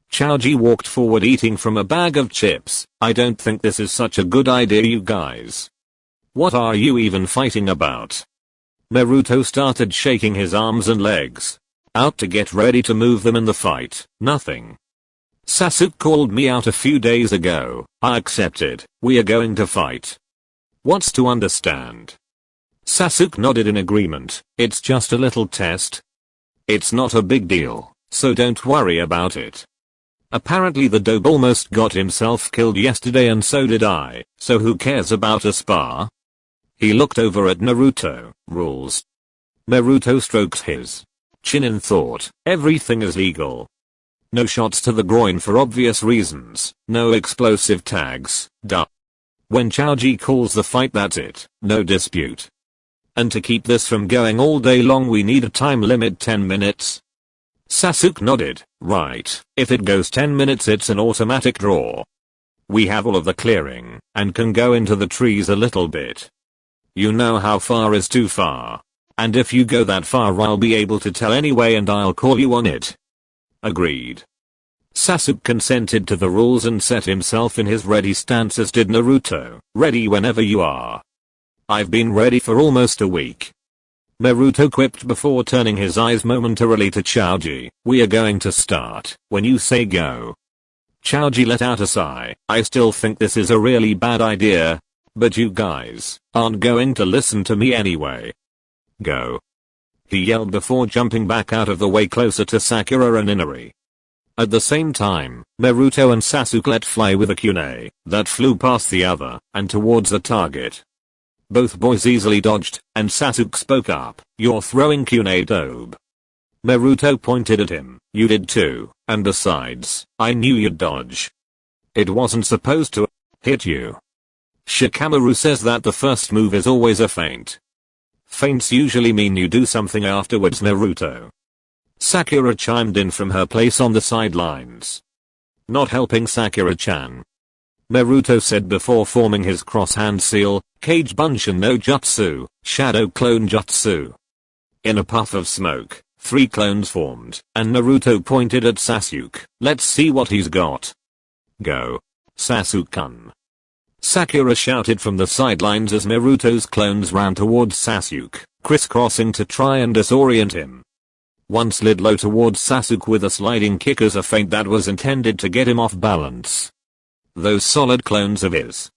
Choji walked forward, eating from a bag of chips. I don't think this is such a good idea, you guys. What are you even fighting about? Naruto started shaking his arms and legs out to get ready to move them in the fight. Nothing. Sasuke called me out a few days ago. I accepted. We are going to fight. What's to understand? Sasuke nodded in agreement. It's just a little test. It's not a big deal, so don't worry about it. Apparently the dope almost got himself killed yesterday, and so did I, so who cares about a spar? He looked over at Naruto. Rules. Naruto stroked his chin in thought. Everything is legal. No shots to the groin for obvious reasons. No explosive tags. Duh. When Choji calls the fight, that's it. No dispute. And to keep this from going all day long, we need a time limit, 10 minutes. Sasuke nodded. Right. If it goes 10 minutes, it's an automatic draw. We have all of the clearing and can go into the trees a little bit. You know how far is too far. And if you go that far I'll be able to tell anyway and I'll call you on it. Agreed. Sasuke consented to the rules and set himself in his ready stance, as did Naruto. Ready whenever you are. I've been ready for almost a week. Naruto quipped before turning his eyes momentarily to Choji. We are going to start when you say go. Choji let out a sigh. I still think this is a really bad idea. But you guys aren't going to listen to me anyway. Go. He yelled before jumping back out of the way closer to Sakura and Inari. At the same time, Naruto and Sasuke let fly with a kunai that flew past the other and towards the target. Both boys easily dodged, and Sasuke spoke up. You're throwing kunai dope. Naruto pointed at him. You did too, and besides, I knew you'd dodge. It wasn't supposed to hit you. Shikamaru says that the first move is always a feint. Feints usually mean you do something afterwards, Naruto. Sakura chimed in from her place on the sidelines. Not helping Sakura-chan. Naruto said before forming his cross-hand seal, Kage Bunshin no Jutsu, Shadow Clone Jutsu. In a puff of smoke, 3 clones formed, and Naruto pointed at Sasuke. Let's see what he's got. Go. Sasuke-kun. Sakura shouted from the sidelines as Naruto's clones ran towards Sasuke, crisscrossing to try and disorient him. One slid low towards Sasuke with a sliding kick as a feint that was intended to get him off balance. Those solid clones of his.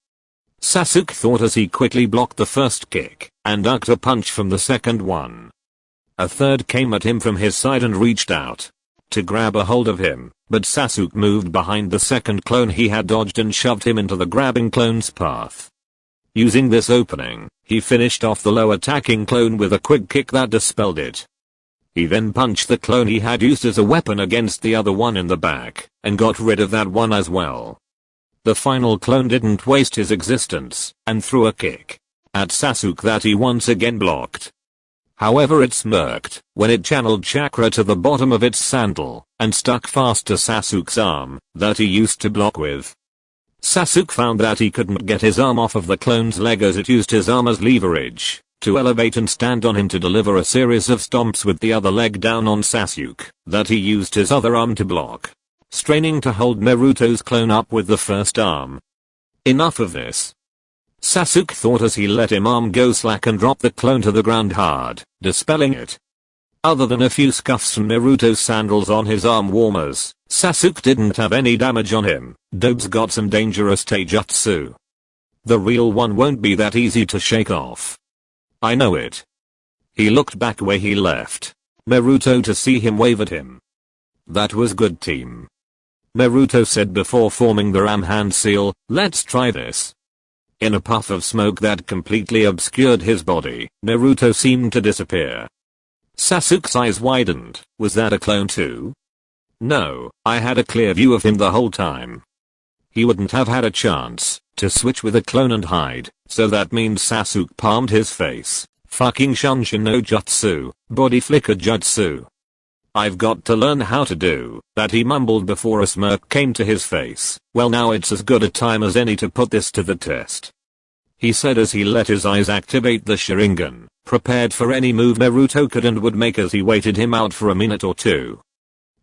Sasuke thought as he quickly blocked the first kick and ducked a punch from the second one. A third came at him from his side and reached out to grab a hold of him, but Sasuke moved behind the second clone he had dodged and shoved him into the grabbing clone's path. Using this opening, he finished off the low attacking clone with a quick kick that dispelled it. He then punched the clone he had used as a weapon against the other one in the back, and got rid of that one as well. The final clone didn't waste his existence, and threw a kick at Sasuke that he once again blocked. However, it smirked when it channeled chakra to the bottom of its sandal, and stuck fast to Sasuke's arm that he used to block with. Sasuke found that he couldn't get his arm off of the clone's leg as it used his arm as leverage to elevate and stand on him to deliver a series of stomps with the other leg down on Sasuke that he used his other arm to block, straining to hold Naruto's clone up with the first arm. Enough of this. Sasuke thought as he let his arm go slack and dropped the clone to the ground hard, dispelling it. Other than a few scuffs from Naruto's sandals on his arm warmers, Sasuke didn't have any damage on him. Dope's got some dangerous taijutsu. The real one won't be that easy to shake off. I know it. He looked back where he left Naruto to see him wave at him. That was good, team. Naruto said before forming the ram hand seal. Let's try this. In a puff of smoke that completely obscured his body, Naruto seemed to disappear. Sasuke's eyes widened. Was that a clone too? No, I had a clear view of him the whole time. He wouldn't have had a chance to switch with a clone and hide, so that means Sasuke palmed his face. Fucking Shunshin no Jutsu, body flicker jutsu. I've got to learn how to do that, he mumbled before a smirk came to his face. Well, now it's as good a time as any to put this to the test, he said as he let his eyes activate the Sharingan, prepared for any move Naruto could and would make as he waited him out for a minute or two.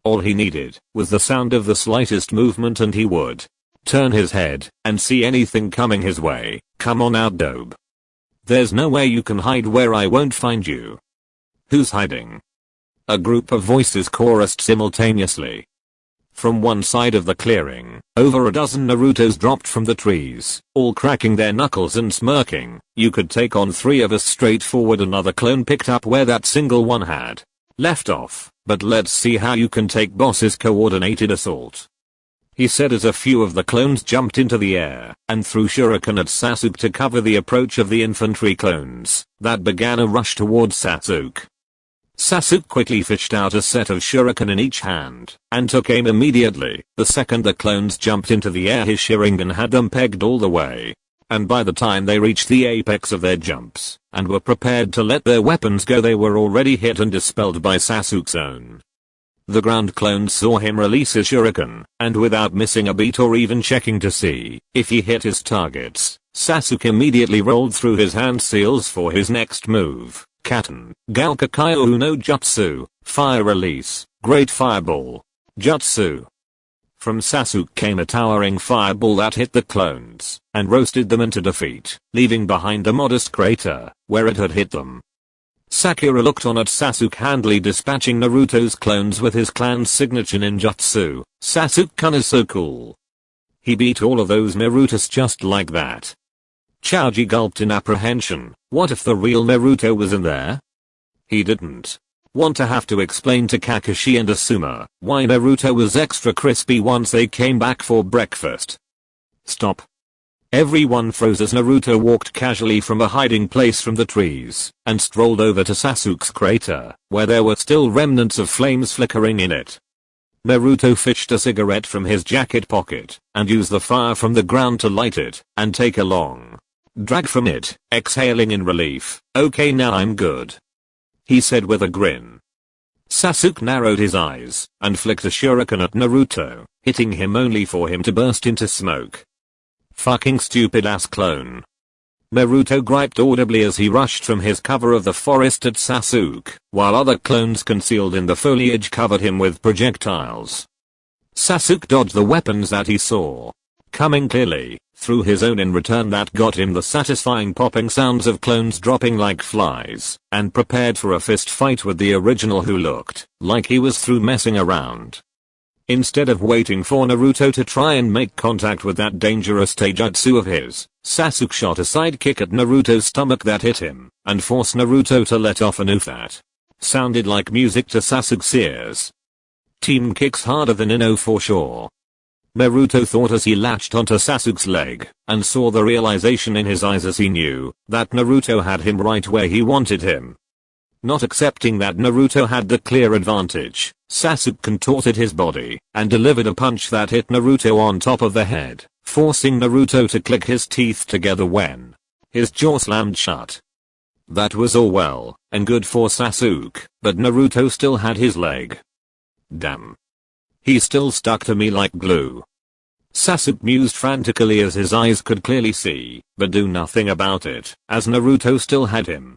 All he needed was the sound of the slightest movement and he would turn his head and see anything coming his way. Come on out, Dobe. There's no way you can hide where I won't find you. Who's hiding? A group of voices chorused simultaneously. From one side of the clearing, over a dozen Narutos dropped from the trees, all cracking their knuckles and smirking. You could take on 3 of us straightforward. Another clone picked up where that single one had left off, but let's see how you can take boss's coordinated assault, he said as a few of the clones jumped into the air and threw shuriken at Sasuke to cover the approach of the infantry clones that began a rush towards Sasuke. Sasuke quickly fished out a set of shuriken in each hand and took aim immediately. The second the clones jumped into the air, his Sharingan had them pegged all the way, and by the time they reached the apex of their jumps and were prepared to let their weapons go, they were already hit and dispelled by Sasuke's own. The ground clones saw him release his shuriken, and without missing a beat or even checking to see if he hit his targets, Sasuke immediately rolled through his hand seals for his next move, Katen, Gankakyo no Jutsu, Fire Release, Great Fireball. Jutsu. From Sasuke came a towering fireball that hit the clones and roasted them into defeat, leaving behind a modest crater where it had hit them. Sakura looked on at Sasuke handily dispatching Naruto's clones with his clan's signature ninjutsu. Sasuke-kun is so cool. He beat all of those Narutos just like that. Choji gulped in apprehension. What if the real Naruto was in there? He didn't want to have to explain to Kakashi and Asuma why Naruto was extra crispy once they came back for breakfast. Stop. Everyone froze as Naruto walked casually from a hiding place from the trees and strolled over to Sasuke's crater, where there were still remnants of flames flickering in it. Naruto fished a cigarette from his jacket pocket and used the fire from the ground to light it and take a long drag from it, exhaling in relief. Okay, now I'm good, he said with a grin. Sasuke narrowed his eyes and flicked a shuriken at Naruto, hitting him only for him to burst into smoke. Fucking stupid ass clone. Naruto griped audibly as he rushed from his cover of the forest at Sasuke, while other clones concealed in the foliage covered him with projectiles. Sasuke dodged the weapons that he saw coming clearly, threw his own in return that got him the satisfying popping sounds of clones dropping like flies, and prepared for a fist fight with the original who looked like he was through messing around. Instead of waiting for Naruto to try and make contact with that dangerous taijutsu of his, Sasuke shot a side kick at Naruto's stomach that hit him, and forced Naruto to let off an oof that sounded like music to Sasuke's ears. Team kicks harder than Ino for sure. Naruto thought as he latched onto Sasuke's leg, and saw the realization in his eyes as he knew that Naruto had him right where he wanted him. Not accepting that Naruto had the clear advantage, Sasuke contorted his body and delivered a punch that hit Naruto on top of the head, forcing Naruto to click his teeth together when his jaw slammed shut. That was all well and good for Sasuke, but Naruto still had his leg. Damn. He still stuck to me like glue. Sasuke mused frantically as his eyes could clearly see, but do nothing about it, as Naruto still had him.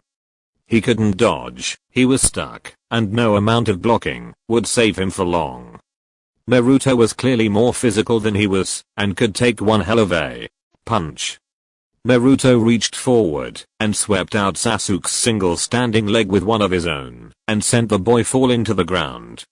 He couldn't dodge, he was stuck, and no amount of blocking would save him for long. Naruto was clearly more physical than he was, and could take one hell of a punch. Naruto reached forward and swept out Sasuke's single standing leg with one of his own, and sent the boy falling to the ground.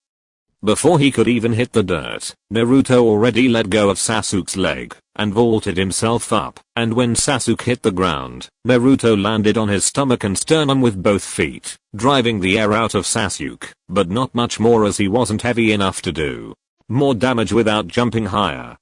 Before he could even hit the dirt, Naruto already let go of Sasuke's leg and vaulted himself up, and when Sasuke hit the ground, Naruto landed on his stomach and sternum with both feet, driving the air out of Sasuke, but not much more as he wasn't heavy enough to do more damage without jumping higher.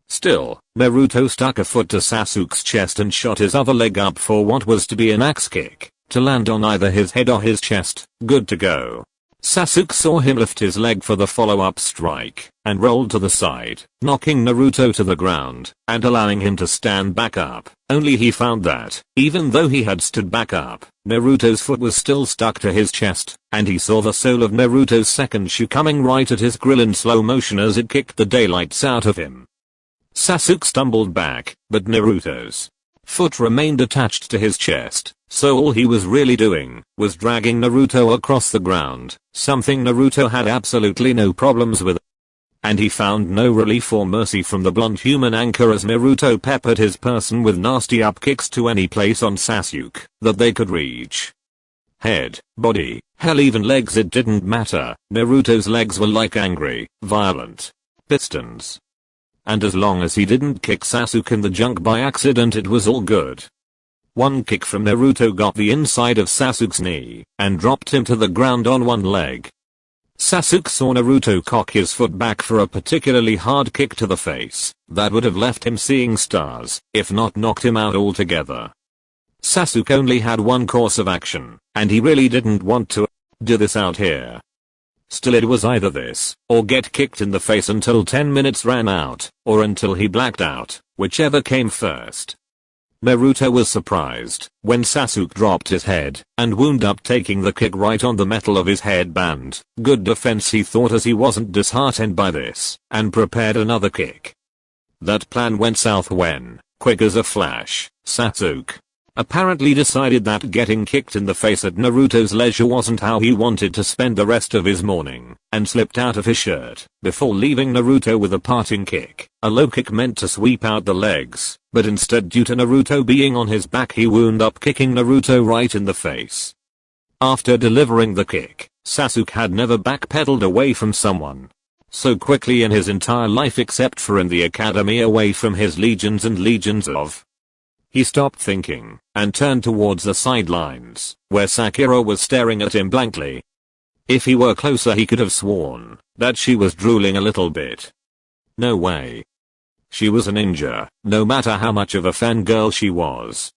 Still, Naruto stuck a foot to Sasuke's chest and shot his other leg up for what was to be an axe kick, to land on either his head or his chest, good to go. Sasuke saw him lift his leg for the follow-up strike, and rolled to the side, knocking Naruto to the ground, and allowing him to stand back up, only he found that, even though he had stood back up, Naruto's foot was still stuck to his chest, and he saw the sole of Naruto's second shoe coming right at his grill in slow motion as it kicked the daylights out of him. Sasuke stumbled back, but Naruto's foot remained attached to his chest, so all he was really doing was dragging Naruto across the ground, something Naruto had absolutely no problems with. And he found no relief or mercy from the blunt human anchor as Naruto peppered his person with nasty up kicks to any place on Sasuke that they could reach. Head, body, hell even legs, it didn't matter. Naruto's legs were like angry, violent pistons. And as long as he didn't kick Sasuke in the junk by accident, it was all good. One kick from Naruto got the inside of Sasuke's knee and dropped him to the ground on one leg. Sasuke saw Naruto cock his foot back for a particularly hard kick to the face that would have left him seeing stars, if not knocked him out altogether. Sasuke only had one course of action, and he really didn't want to do this out here. Still, it was either this, or get kicked in the face until 10 minutes ran out, or until he blacked out, whichever came first. Naruto was surprised when Sasuke dropped his head and wound up taking the kick right on the metal of his headband. Good defense, he thought, as he wasn't disheartened by this, and prepared another kick. That plan went south when Quick as a flash, Sasuke apparently decided that getting kicked in the face at Naruto's leisure wasn't how he wanted to spend the rest of his morning, and slipped out of his shirt before leaving Naruto with a parting kick. A low kick meant to sweep out the legs, but instead, due to Naruto being on his back, he wound up kicking Naruto right in the face. After delivering the kick, Sasuke had never backpedaled away from someone so quickly in his entire life, except for in the academy, away from his legions and legions of. He stopped thinking and turned towards the sidelines, where Sakura was staring at him blankly. If he were closer, he could have sworn that she was drooling a little bit. No way. She was a ninja, no matter how much of a fangirl she was.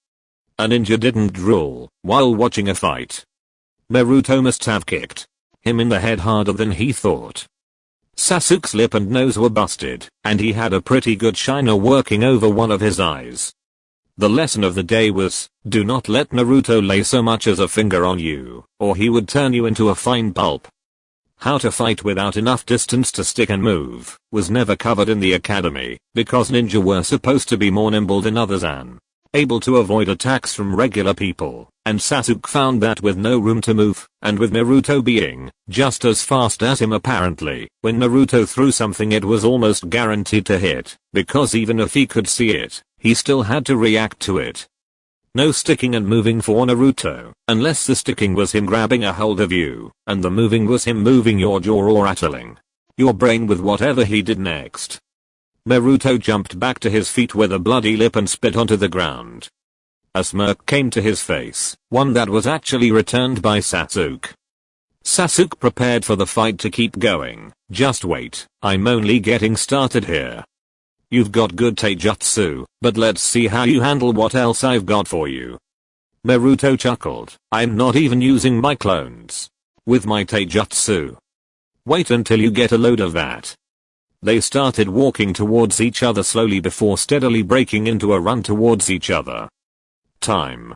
A ninja didn't drool while watching a fight. Naruto must have kicked him in the head harder than he thought. Sasuke's lip and nose were busted, and he had a pretty good shiner working over one of his eyes. The lesson of the day was, do not let Naruto lay so much as a finger on you, or he would turn you into a fine pulp. How to fight without enough distance to stick and move was never covered in the academy, because ninja were supposed to be more nimble than others and able to avoid attacks from regular people, and Sasuke found that with no room to move, and with Naruto being just as fast as him apparently, when Naruto threw something it was almost guaranteed to hit, because even if he could see it, he still had to react to it. No sticking and moving for Naruto, unless the sticking was him grabbing a hold of you, and the moving was him moving your jaw or rattling your brain with whatever he did next. Naruto jumped back to his feet with a bloody lip and spit onto the ground. A smirk came to his face, one that was actually returned by Sasuke. Sasuke prepared for the fight to keep going. Just wait, I'm only getting started here. You've got good taijutsu, but let's see how you handle what else I've got for you. Naruto chuckled, I'm not even using my clones with my taijutsu. Wait until you get a load of that. They started walking towards each other slowly before steadily breaking into a run towards each other. Time.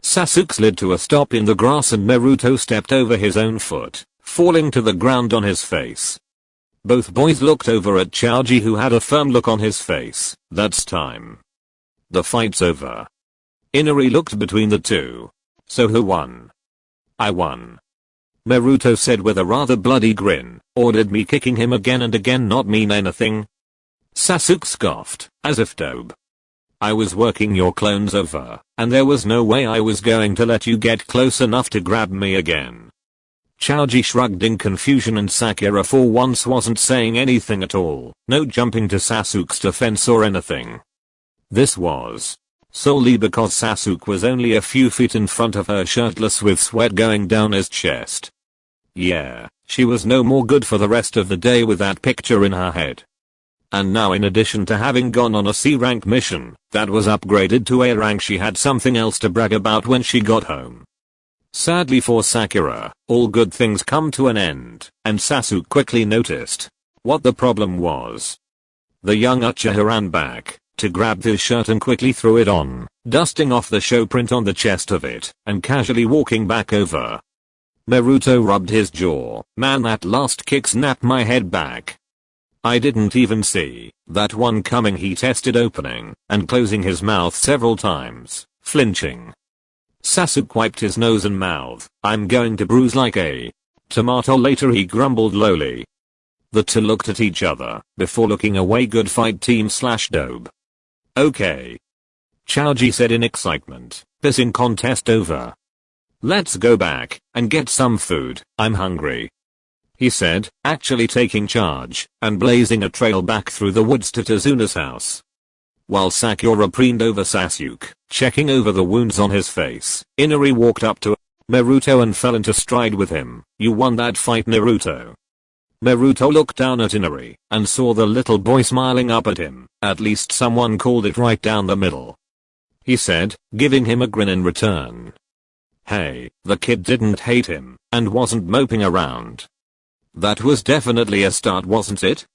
Sasuke slid to a stop in the grass and Naruto stepped over his own foot, falling to the ground on his face. Both boys looked over at Choji, who had a firm look on his face. That's time. The fight's over. Inari looked between the two. So who won? I won. Naruto said with a rather bloody grin. Ordered me kicking him again and again not mean anything? Sasuke scoffed, as if dope. I was working your clones over, and there was no way I was going to let you get close enough to grab me again. Choji shrugged in confusion and Sakura for once wasn't saying anything at all, no jumping to Sasuke's defense or anything. This was solely because Sasuke was only a few feet in front of her, shirtless with sweat going down his chest. Yeah, she was no more good for the rest of the day with that picture in her head. And now, in addition to having gone on a C rank mission that was upgraded to A rank, she had something else to brag about when she got home. Sadly for Sakura, all good things come to an end, and Sasuke quickly noticed what the problem was. The young Uchiha ran back to grab his shirt and quickly threw it on, dusting off the show print on the chest of it, and casually walking back over. Naruto rubbed his jaw. Man, that last kick snapped my head back. I didn't even see that one coming. He tested opening and closing his mouth several times, flinching. Sasuke wiped his nose and mouth. I'm going to bruise like a tomato later, he grumbled lowly. The two looked at each other before looking away. Good fight, team / dope. Okay. Choji said in excitement. Pissing contest over. Let's go back and get some food. I'm hungry, he said, actually taking charge and blazing a trail back through the woods to Tazuna's house. While Sakura preened over Sasuke, checking over the wounds on his face, Inari walked up to Naruto and fell into stride with him. You won that fight, Naruto. Naruto looked down at Inari and saw the little boy smiling up at him. At least someone called it right down the middle, he said, giving him a grin in return. Hey, the kid didn't hate him and wasn't moping around. That was definitely a start, wasn't it?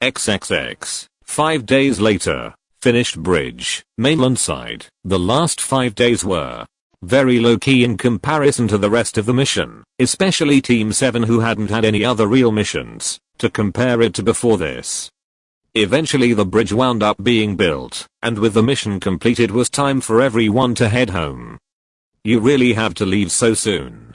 XXX. 5 days later. Finished bridge, mainland side. The last 5 days were very low-key in comparison to the rest of the mission, especially Team 7 who hadn't had any other real missions to compare it to before this. Eventually the bridge wound up being built, and with the mission complete it was time for everyone to head home. You really have to leave so soon?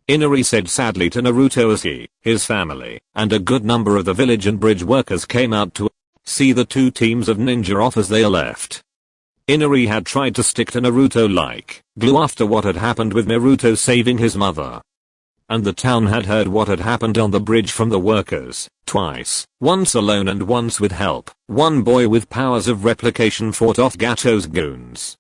Inari said sadly to Naruto as he, his family, and a good number of the village and bridge workers came out to see the two teams of ninja off as they left. Inari had tried to stick to Naruto like glue after what had happened with Naruto saving his mother. And the town had heard what had happened on the bridge from the workers, twice, once alone and once with help. One boy with powers of replication fought off Gato's goons.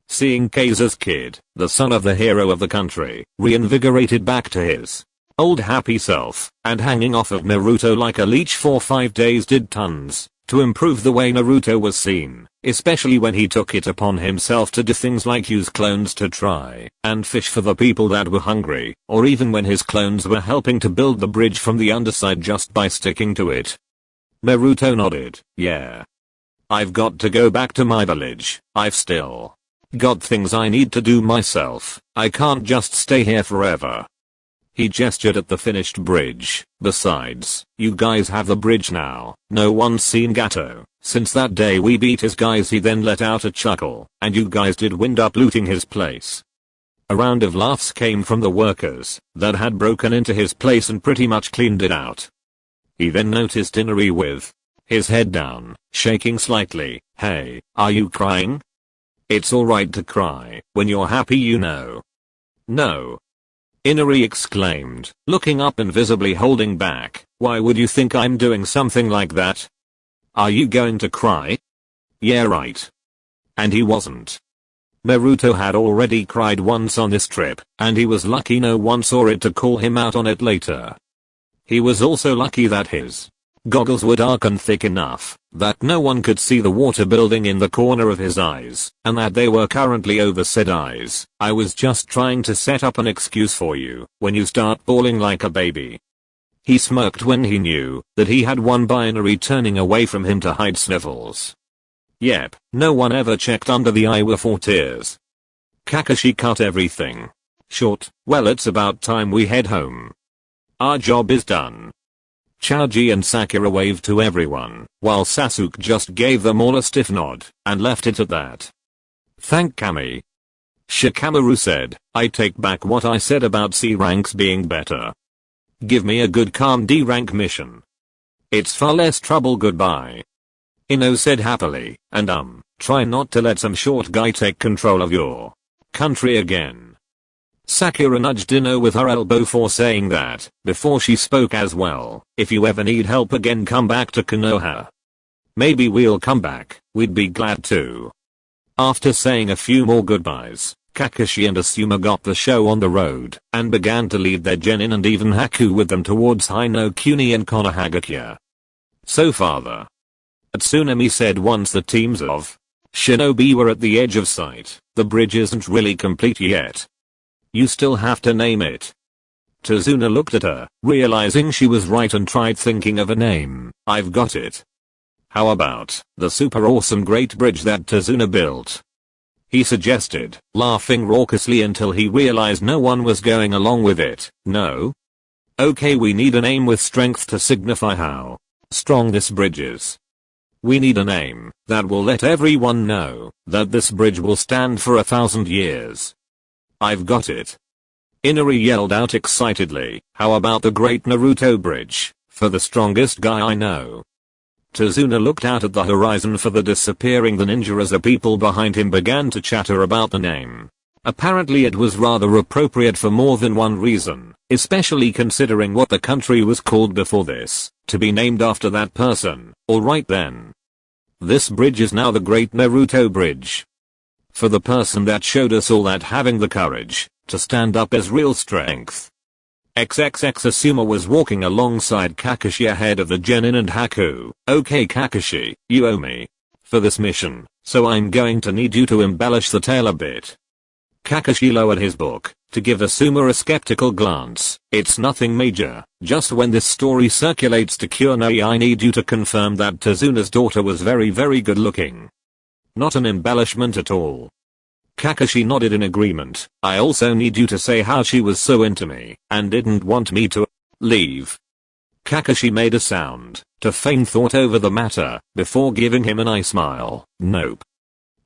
Seeing Kaiser's kid, the son of the hero of the country, reinvigorated back to his old happy self, and hanging off of Naruto like a leech for 5 days did tons to improve the way Naruto was seen, especially when he took it upon himself to do things like use clones to try and fish for the people that were hungry, or even when his clones were helping to build the bridge from the underside just by sticking to it. Naruto nodded, yeah. I've got to go back to my village. I've still got things I need to do myself. I can't just stay here forever. He gestured at the finished bridge. Besides, you guys have the bridge now. No one's seen Gato since that day we beat his guys. He then let out a chuckle, and you guys did wind up looting his place. A round of laughs came from the workers that had broken into his place and pretty much cleaned it out. He then noticed Inari with his head down, shaking slightly. Hey, are you crying? It's alright to cry when you're happy, you know. No. Inari exclaimed, looking up and visibly holding back. Why would you think I'm doing something like that? Are you going to cry? Yeah, right. And he wasn't. Naruto had already cried once on this trip, and he was lucky no one saw it to call him out on it later. He was also lucky that his goggles were dark and thick enough that no one could see the water building in the corner of his eyes, and that they were currently over said eyes. I was just trying to set up an excuse for you when you start bawling like a baby. He smirked when he knew that he had won by Inari turning away from him to hide sniffles. Yep, no one ever checked under the eye for tears. Kakashi cut everything short. Well, it's about time we head home. Our job is done. Choji and Sakura waved to everyone, while Sasuke just gave them all a stiff nod and left it at that. Thank Kami. Shikamaru said, I take back what I said about C ranks being better. Give me a good calm D rank mission. It's far less trouble, goodbye. Ino said happily, and try not to let some short guy take control of your country again. Sakura nudged Ino with her elbow for saying that, before she spoke as well. If you ever need help again, come back to Konoha. Maybe we'll come back, we'd be glad to. After saying a few more goodbyes, Kakashi and Asuma got the show on the road, and began to lead their genin and even Haku with them towards Hinokuni and Konohagakure. So father, Tsunemi said once the teams of shinobi were at the edge of sight, the bridge isn't really complete yet. You still have to name it. Tazuna looked at her, realizing she was right, and tried thinking of a name. I've got it. How about the super awesome great bridge that Tazuna built? He suggested, laughing raucously until he realized no one was going along with it. No? Okay, we need a name with strength to signify how strong this bridge is. We need a name that will let everyone know that this bridge will stand for 1,000 years. I've got it. Inari yelled out excitedly, how about the Great Naruto Bridge, for the strongest guy I know. Tazuna looked out at the horizon for the disappearing the ninja as the people behind him began to chatter about the name. Apparently it was rather appropriate for more than one reason, especially considering what the country was called before this, to be named after that person. Alright then. This bridge is now the Great Naruto Bridge. For the person that showed us all that having the courage to stand up as real strength. XXX Asuma was walking alongside Kakashi ahead of the genin and Haku. Okay Kakashi, you owe me for this mission, so I'm going to need you to embellish the tale a bit. Kakashi lowered his book to give Asuma a skeptical glance. It's nothing major, just when this story circulates to Kurenai I need you to confirm that Tazuna's daughter was very good looking. Not an embellishment at all. Kakashi nodded in agreement. I also need you to say how she was so into me and didn't want me to leave. Kakashi made a sound to feign thought over the matter before giving him an eye smile. Nope.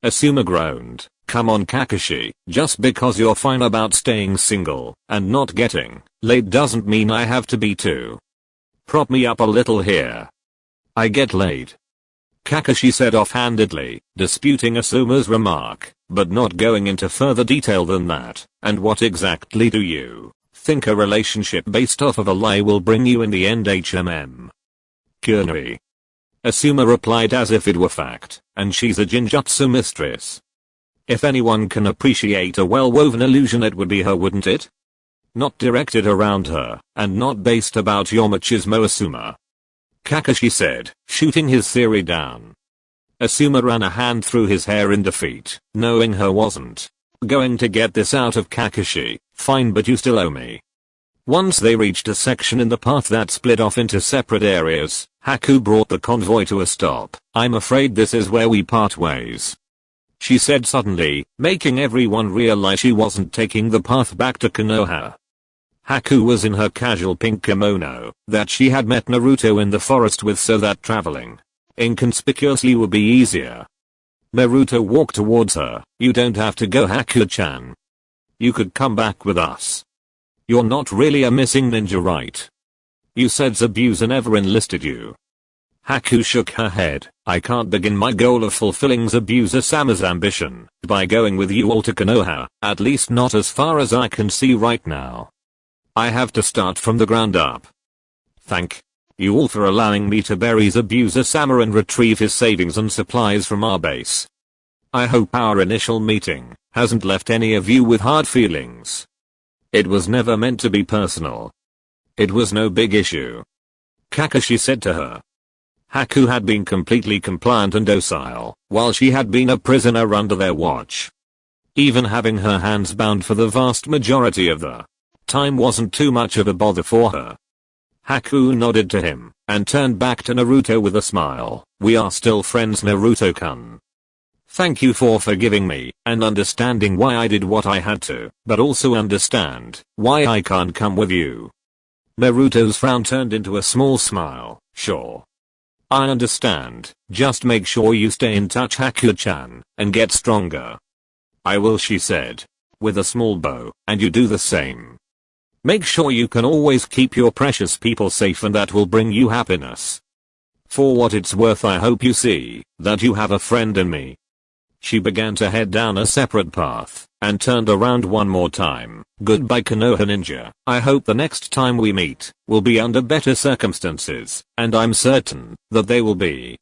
Asuma groaned. Come on Kakashi, just because you're fine about staying single and not getting laid doesn't mean I have to be too. Prop me up a little here. I get laid. Kakashi said offhandedly, disputing Asuma's remark, but not going into further detail than that. And what exactly do you think a relationship based off of a lie will bring you in the end? HMM. Kurnui. Asuma replied as if it were fact, and she's a Jinjutsu mistress. If anyone can appreciate a well-woven illusion it would be her, wouldn't it? Not directed around her, and not based about your machismo, Asuma. Kakashi said, shooting his theory down. Asuma ran a hand through his hair in defeat, knowing her wasn't going to get this out of Kakashi. Fine, but you still owe me. Once they reached a section in the path that split off into separate areas, Haku brought the convoy to a stop. I'm afraid this is where we part ways, she said suddenly, making everyone realize she wasn't taking the path back to Konoha. Haku was in her casual pink kimono that she had met Naruto in the forest with, so that traveling inconspicuously would be easier. Naruto walked towards her. You don't have to go, Haku-chan. You could come back with us. You're not really a missing ninja, right? You said Zabuza never enlisted you. Haku shook her head. I can't begin my goal of fulfilling Zabuza-sama's ambition by going with you all to Konoha, at least not as far as I can see right now. I have to start from the ground up. Thank you all for allowing me to bury Zabuza-sama and retrieve his savings and supplies from our base. I hope our initial meeting hasn't left any of you with hard feelings. It was never meant to be personal. It was no big issue, Kakashi said to her. Haku had been completely compliant and docile, while she had been a prisoner under their watch. Even having her hands bound for the vast majority of the time wasn't too much of a bother for her. Haku nodded to him and turned back to Naruto with a smile. We are still friends, Naruto-kun. Thank you for forgiving me and understanding why I did what I had to, but also understand why I can't come with you. Naruto's frown turned into a small smile. Sure. I understand. Just make sure you stay in touch, Haku-chan, and get stronger. I will, she said, with a small bow, and you do the same. Make sure you can always keep your precious people safe, and that will bring you happiness. For what it's worth, I hope you see that you have a friend in me. She began to head down a separate path and turned around one more time. Goodbye, Konoha ninja. I hope the next time we meet will be under better circumstances, and I'm certain that they will be.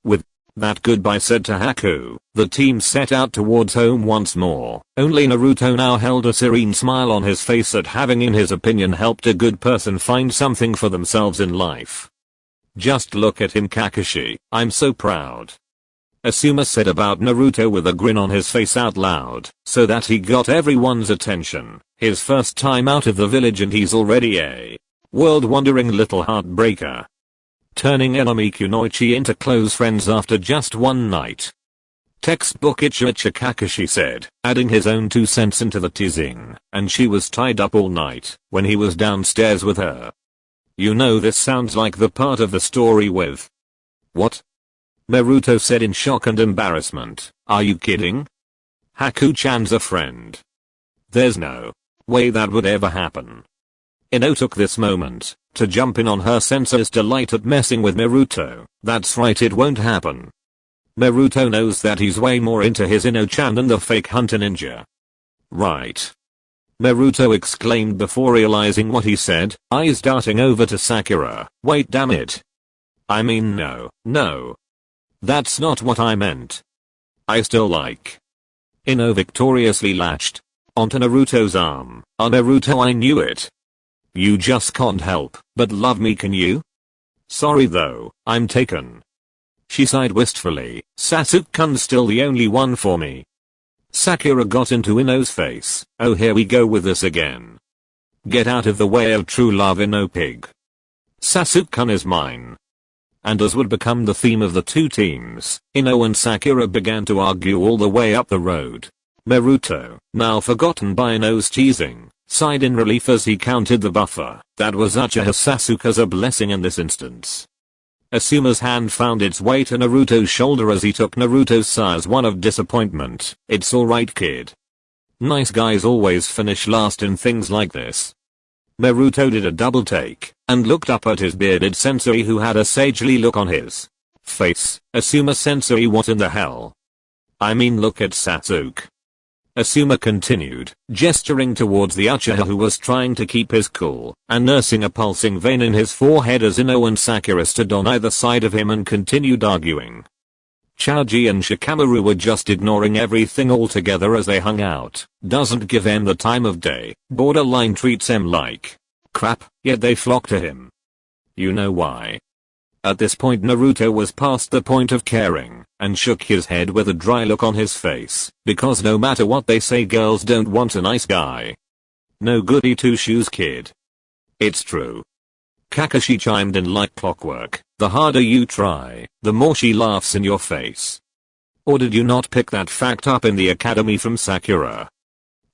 With that goodbye said to Haku, the team set out towards home once more. Only Naruto now held a serene smile on his face at having, in his opinion, helped a good person find something for themselves in life. Just look at him, Kakashi. I'm so proud, Asuma said about Naruto with a grin on his face out loud, so that he got everyone's attention. His first time out of the village and he's already a world-wandering little heartbreaker, turning enemy Kunoichi into close friends after just one night. Textbook icha Kakashi said, adding his own 2 cents into the teasing, and she was tied up all night when he was downstairs with her. You know, this sounds like the part of the story with what? Naruto said in shock and embarrassment. Are you kidding? Haku-chan's a friend. There's no way that would ever happen. Ino took this moment to jump in on her senseless delight at messing with Naruto. That's right, it won't happen. Naruto knows that he's way more into his Ino-chan than the fake hunter ninja. Right, Naruto exclaimed before realizing what he said, eyes darting over to Sakura. Wait, damn it. I mean, no. That's not what I meant. I still like. Ino victoriously latched onto Naruto's arm. Oh, Naruto, I knew it. You just can't help but love me, can you? Sorry though, I'm taken. She sighed wistfully. Sasuke-kun's still the only one for me. Sakura got into Ino's face. Oh, here we go with this again. Get out of the way of true love, Ino pig. Sasuke-kun is mine. And as would become the theme of the two teams, Ino and Sakura began to argue all the way up the road. Naruto, now forgotten by Ino's teasing, Sighed in relief as he counted the buffer. That was Uchiha Sasuke's a blessing in this instance. Asuma's hand found its way to Naruto's shoulder as he took Naruto's sigh as one of disappointment. It's alright, kid. Nice guys always finish last in things like this. Naruto did a double take and looked up at his bearded sensei who had a sagely look on his face. Asuma sensei, what in the hell? I mean, look at Sasuke. Asuma continued, gesturing towards the Uchiha who was trying to keep his cool and nursing a pulsing vein in his forehead as Ino and Sakura stood on either side of him and continued arguing. Choji and Shikamaru were just ignoring everything altogether as they hung out. Doesn't give him the time of day, borderline treats him like crap, yet they flock to him. You know why? At this point Naruto was past the point of caring and shook his head with a dry look on his face, because no matter what they say, girls don't want a nice guy. No goody two shoes, kid. It's true. Kakashi chimed in like clockwork. The harder you try, the more she laughs in your face. Or did you not pick that fact up in the academy from Sakura?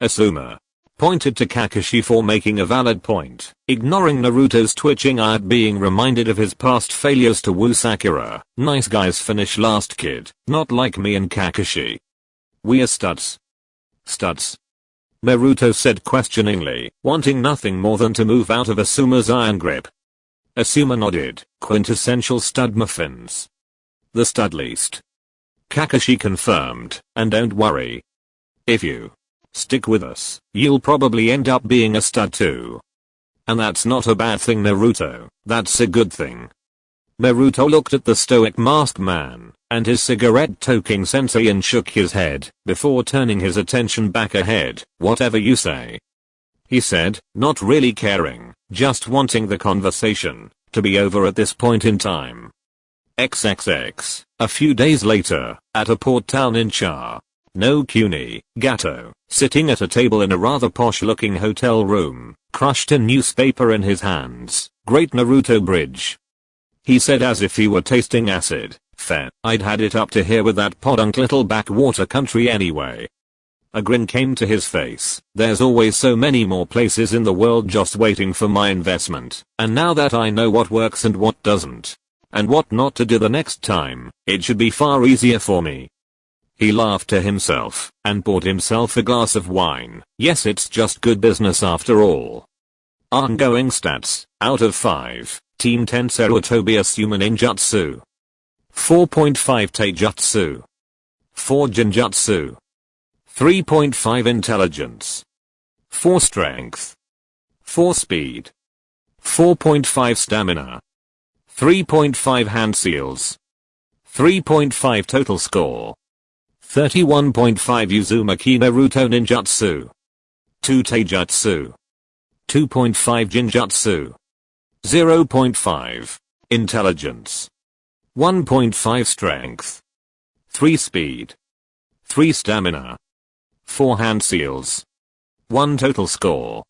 Asuma pointed to Kakashi for making a valid point, ignoring Naruto's twitching eye at being reminded of his past failures to woo Sakura. Nice guys finish last, kid, not like me and Kakashi. We are studs. Studs? Naruto said questioningly, wanting nothing more than to move out of Asuma's iron grip. Asuma nodded. Quintessential stud muffins. The stud least. Kakashi confirmed, and don't worry. If you stick with us, you'll probably end up being a stud too. And that's not a bad thing, Naruto, that's a good thing. Naruto looked at the stoic masked man and his cigarette-toking sensei and shook his head before turning his attention back ahead. Whatever you say, he said, not really caring, just wanting the conversation to be over at this point in time. XXX. A few days later, at a port town in Char no Kuni, Gato, sitting at a table in a rather posh-looking hotel room, crushed a newspaper in his hands. Great Naruto bridge, he said as if he were tasting acid. Fair, I'd had it up to here with that podunk little backwater country anyway. A grin came to his face. There's always so many more places in the world just waiting for my investment, and now that I know what works and what doesn't, and what not to do the next time, it should be far easier for me. He laughed to himself and poured himself a glass of wine. Yes, it's just good business after all. Ongoing stats, out of 5, Team 10 Sarutobi Asuma Ninjutsu. 4.5 Taijutsu. 4 Genjutsu. 3.5 Intelligence. 4 Strength. 4 Speed. 4.5 Stamina. 3.5 Hand Seals. 3.5 Total Score. 31.5 Uzumaki Naruto Ninjutsu. 2 Taijutsu. 2.5 Genjutsu. 0.5 Intelligence. 1.5 Strength. 3 Speed. 3 Stamina. 4 Hand Seals. 1 Total Score.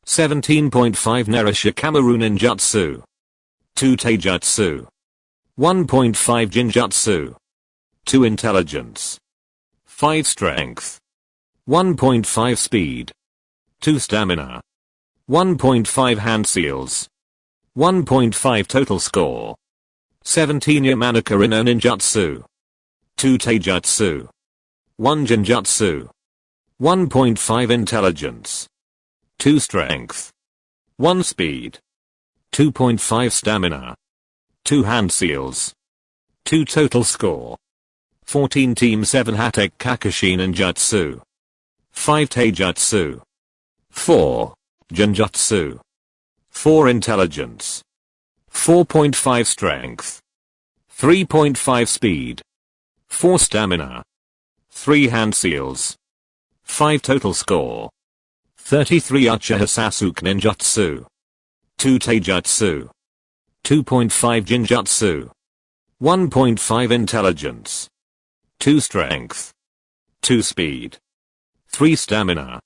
17.5 Narashikamaru Ninjutsu. 2 Taijutsu. 1.5 Genjutsu. 2 Intelligence. 5 Strength. 1.5 Speed. 2 Stamina. 1.5 Hand Seals. 1.5 Total Score. 17 Yamanaka Rino Ninjutsu. 2 Taijutsu. 1 Genjutsu. 1.5 Intelligence. 2 Strength. 1 Speed. 2.5 Stamina. 2 Hand Seals. 2 Total Score. 14 Team 7 Hatake Kakashi Ninjutsu. 5 Taijutsu. 4 Genjutsu. 4 Intelligence. 4.5 Strength. 3.5 Speed. 4 Stamina. 3 Hand Seals. 5 Total Score. 33 Uchiha Sasuke Ninjutsu. 2 Taijutsu. 2.5 Genjutsu. 1.5 Intelligence. 2 Strength. 2 Speed. 3 Stamina.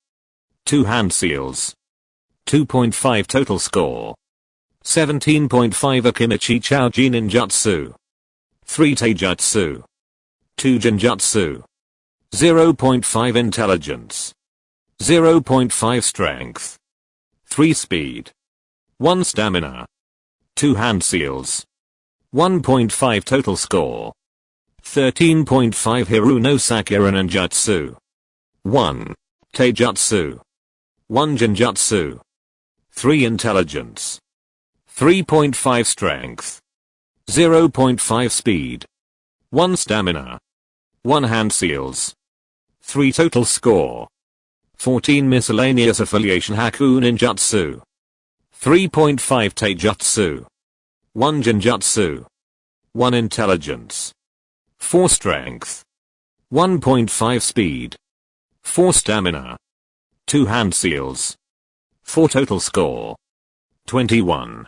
2 Hand Seals. 2.5 Total Score. 17.5 Akimichi Chouji Ninjutsu. 3 Taijutsu. 2 Genjutsu. 0.5 Intelligence. 0.5 strength. 3 speed. 1 stamina. 2 hand seals. 1.5 total score. 13.5 Hirunosaki Ninjutsu. 1. Taijutsu. 1 Genjutsu. 3 intelligence. 3.5 strength. 0.5 speed. 1 stamina. 1 hand seals. 3 total score. 14 miscellaneous affiliation Haku Ninjutsu. 3.5 Taijutsu. 1 Genjutsu. 1 intelligence. 4 strength. 1.5 speed. 4 stamina. 2 hand seals. 4 total score. 21.